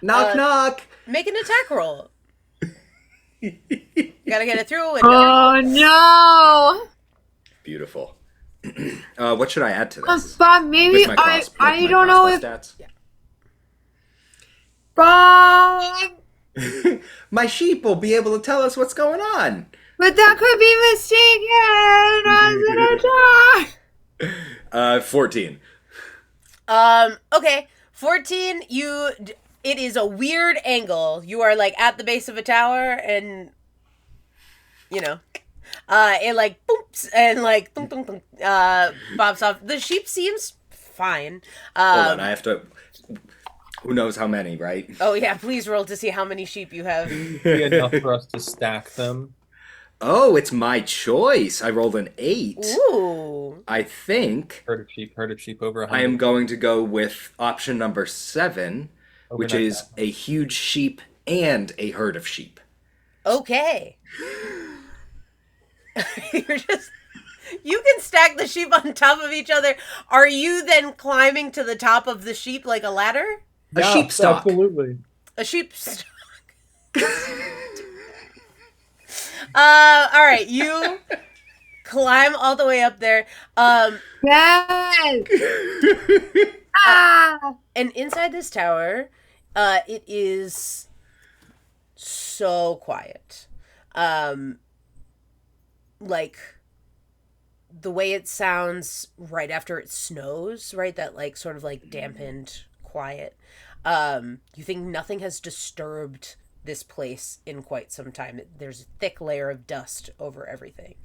Knock, knock. Make an attack roll. Gotta get it through a window. Oh no! Beautiful. What should I add to this? Bob, maybe With my I don't know if stats? Bob, My sheep will be able to tell us what's going on. but that could be mistaken as an attack. 14. Okay. 14, it is a weird angle. You are like at the base of a tower and it like boops and like thunk, thunk, thunk, bobs off. The sheep seems fine. Hold on, I have to. Who knows how many, right? Oh yeah, please roll to see how many sheep you have. Be enough for us to stack them. Oh, it's my choice. I rolled an 8. Ooh. I think Herd of sheep over 100. I am going to go with option number 7, which Overnight is a huge sheep and a herd of sheep. Okay. You can stack the sheep on top of each other. Are you then climbing to the top of the sheep like a ladder? A sheep stalk. Absolutely. A sheep stalk. All right, you climb all the way up there. Yes. And inside this tower, it is so quiet. Like the way it sounds right after it snows, right? That like sort of like dampened quiet. You think nothing has disturbed this place in quite some time. There's a thick layer of dust over everything.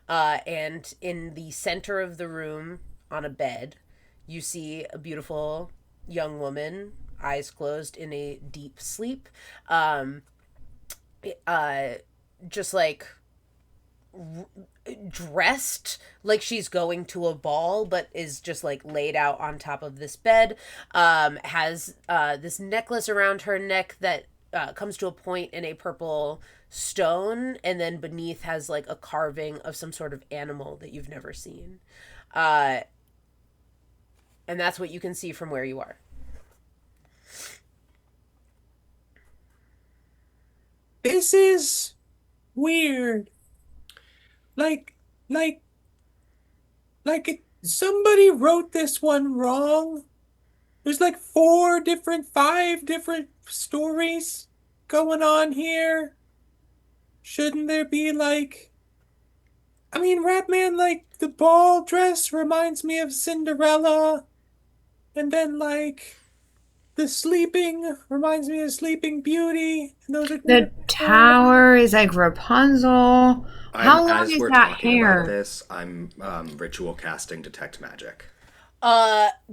And in the center of the room on a bed, you see a beautiful young woman, eyes closed in a deep sleep. Just like dressed like she's going to a ball, but is just like laid out on top of this bed. Has this necklace around her neck that comes to a point in a purple stone, and then beneath has like a carving of some sort of animal that you've never seen. And that's what you can see from where you are. This is weird. Like somebody wrote this one wrong. There's like 5 different stories going on here. Shouldn't there be like... I mean, Ratman, like, the ball dress reminds me of Cinderella. And then, like, the sleeping reminds me of Sleeping Beauty. And those are The tower is like Rapunzel. How long As is we're that talking hair? about this, I'm ritual casting Detect Magic.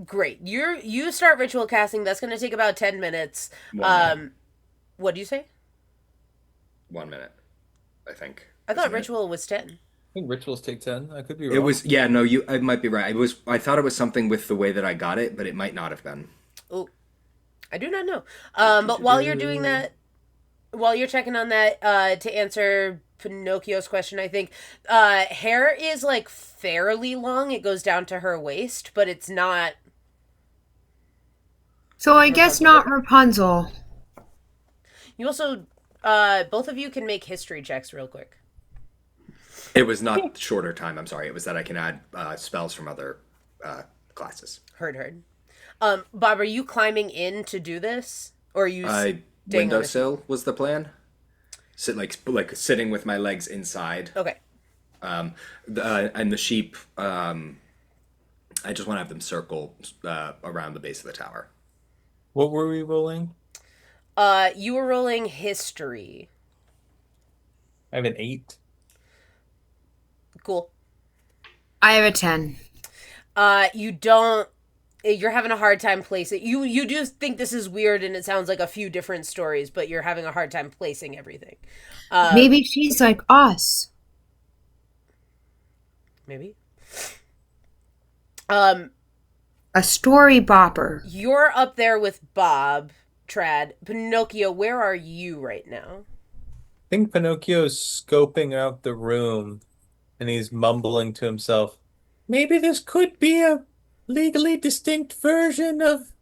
Great. You start ritual casting. That's going to take about 10 minutes. 1 minute. What do you say? 1 minute, I think. I thought Isn't it? ritual was 10. I think rituals take 10. I could be wrong. It was, yeah, no, I might be right. I thought it was something with the way that I got it, but it might not have been. Oh, I do not know. But while you're doing that, while you're checking on that, to answer Pinocchio's question, I think, hair is like fairly long. It goes down to her waist, but it's not. So I guess not Rapunzel. You also, both of you can make history checks real quick. It was not shorter time, I'm sorry. It was that I can add spells from other classes. Heard. Bob, are you climbing in to do this? Or are you staying on the Windowsill was the plan. Like sitting with my legs inside. Okay. And the sheep, I just want to have them circle around the base of the tower. What were we rolling? You were rolling history. I have an 8. Cool. I have a 10. You don't. You're having a hard time placing. You do think this is weird, and it sounds like a few different stories, but you're having a hard time placing everything. Maybe she's like us. Maybe. A story bopper. You're up there with Bob, Trad. Pinocchio, where are you right now? I think Pinocchio's scoping out the room and he's mumbling to himself, maybe this could be a legally distinct version of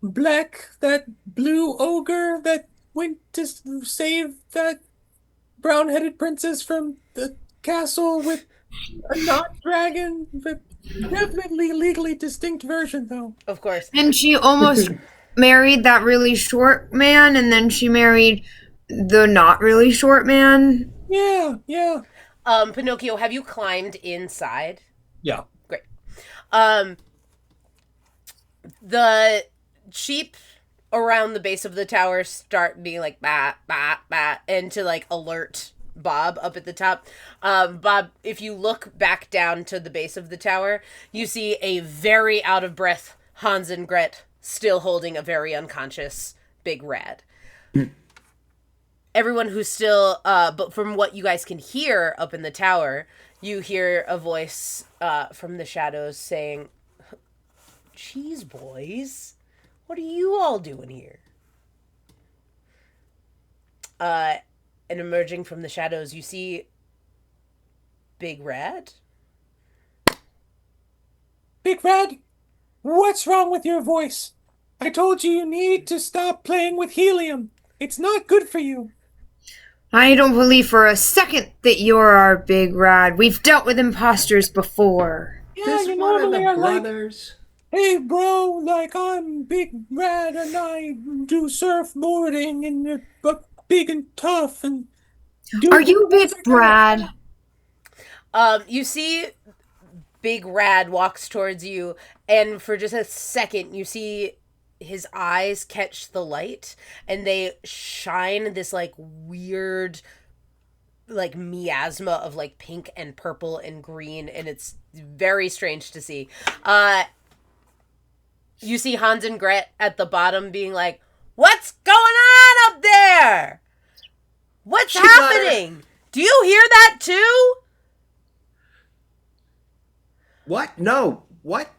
that blue ogre that went to save that brown-headed princess from the castle with a not dragon, but definitely legally distinct version, though. Of course. And she almost married that really short man, and then she married the not really short man. Yeah. Pinocchio, have you climbed inside? Yeah. Great. The sheep around the base of the tower start being like bah bah bah, and to like alert Bob up at the top. Bob, if you look back down to the base of the tower, you see a very out of breath Hans and Gret still holding a very unconscious Big Rad. Everyone who's still, but from what you guys can hear up in the tower, you hear a voice from the shadows saying, "Cheese boys, what are you all doing here?" And emerging from the shadows, you see Big Rad. Big Red, what's wrong with your voice? I told you need to stop playing with helium. It's not good for you. I don't believe for a second that you're our Big Rad. We've dealt with imposters before. Yeah, This you one of normally the are like, brothers. hey bro, like I'm Big Red and I do surfboarding and but big and tough and Are you Big Brad? You see Big Rad walks towards you, and for just a second, you see his eyes catch the light, and they shine this, like, weird, like, miasma of, like, pink and purple and green, and it's very strange to see. You see Hans and Gret at the bottom being like, "What's going on up there? What's happening? Do you hear that too?" What? No. What?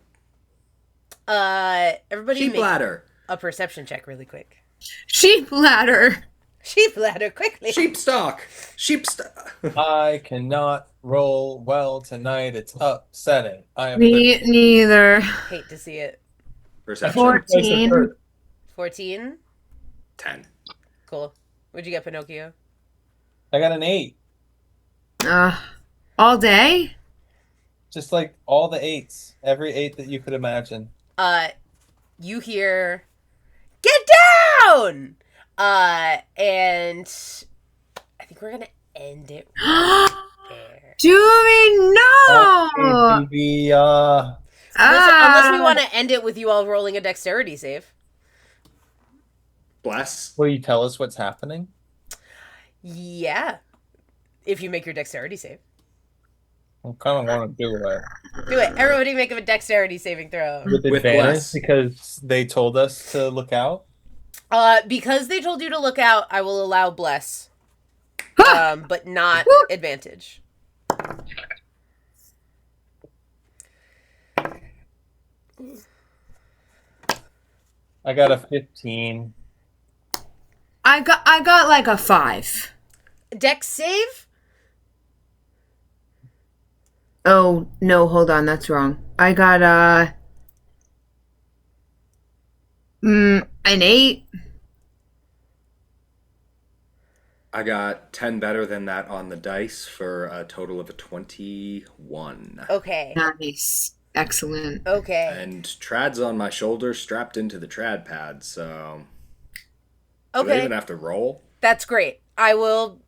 Everybody Sheep make ladder. a perception check really quick. Sheep ladder. Sheep ladder, quickly. Sheep stock. Sheep stock. I cannot roll well tonight. It's upsetting. I am Me neither. Hate to see it. Perception. 14. 14? 10. Cool. What'd you get, Pinocchio? I got an 8. All day? Just like all the 8s. Every 8 that you could imagine. You hear, "Get down!" And I think we're gonna end it there. Do we know? Maybe, Unless we want to end it with you all rolling a dexterity save. Bless. will you tell us what's happening? Yeah. If you make your dexterity save. I kind of want to do it. Do it. Everybody make a dexterity saving throw. With With advantage bless. because they told us to look out. Because they told you to look out, I will allow bless. But not advantage. I got a 15. I got like a 5. Dex save? Oh, no, hold on, that's wrong. I got an 8. I got 10 better than that on the dice for a total of a 21. Okay. Nice. Excellent. Okay. And Trad's on my shoulder, strapped into the Trad pad, so... Do they Okay. even have to roll? That's great. I will...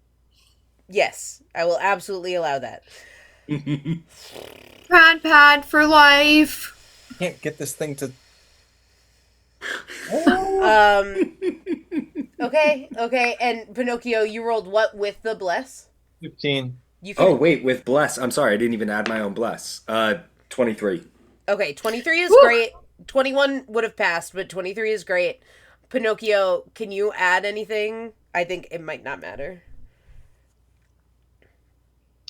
Yes. I will absolutely allow that. Pad for life. Can't get this thing to. Okay. And Pinocchio, you rolled what with the bless? 15. You can... Oh, wait, with bless. I'm sorry, I didn't even add my own bless. 23. Okay, 23 is Woo! great. 21 would have passed, but 23 is great. Pinocchio, can you add anything? I think it might not matter.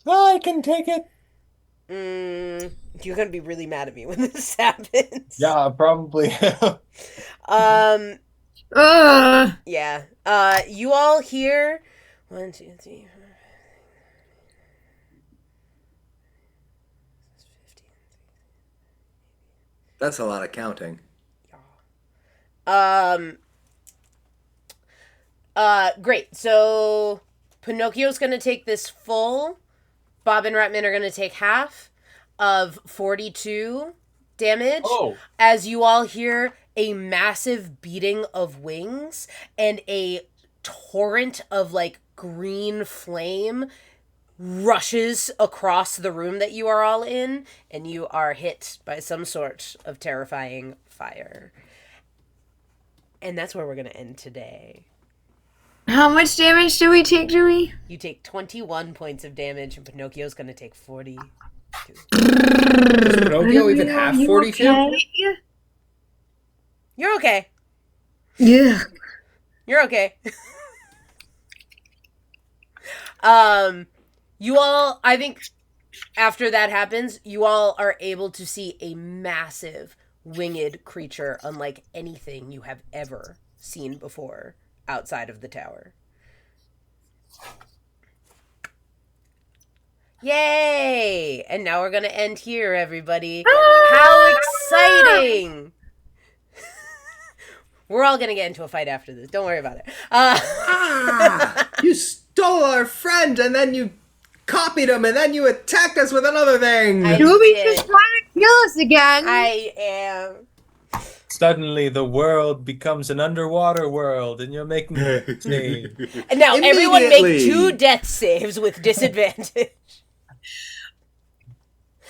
I can take it. You're gonna be really mad at me when this happens. Yeah, probably. Um, Ugh. yeah. You all hear 1, 2, 3, 4, 15. That's a lot of counting. Great. So Pinocchio's gonna take this full. Bob and Ratman are gonna take half of 42 damage. Oh. As you all hear a massive beating of wings and a torrent of like green flame rushes across the room that you are all in, and you are hit by some sort of terrifying fire. And that's where we're gonna end today. How much damage do we take, Joey? You take 21 points of damage, and Pinocchio's gonna take 40. Does Pinocchio even have 42? Okay? You're okay. Yeah. You're okay. You all, I think after that happens, you all are able to see a massive winged creature unlike anything you have ever seen before outside of the tower. Yay! And now we're gonna end here, everybody. How exciting! We're all gonna get into a fight after this. Don't worry about it. You stole our friend, and then you copied him, and then you attacked us with another thing. Joey's just trying to kill us again. I am. Suddenly, the world becomes an underwater world, and you're making a save. And now everyone make Immediately. 2 death saves with disadvantage.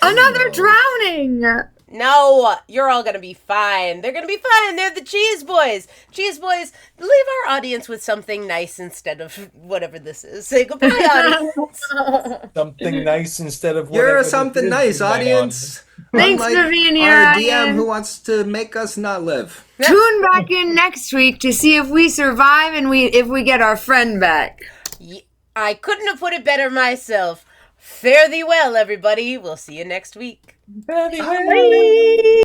Another drowning. No, you're all gonna be fine. They're gonna be fine. They're the Cheese Boys. Cheese Boys, leave our audience with something nice instead of whatever this is. Say goodbye, audience. Something nice instead of You're whatever a something it is nice, you might audience. Thanks Unlike for being here, our DM audience. who wants to make us not live. Tune back in next week to see if we survive and if we get our friend back. I couldn't have put it better myself. Fare thee well, everybody. We'll see you next week. on.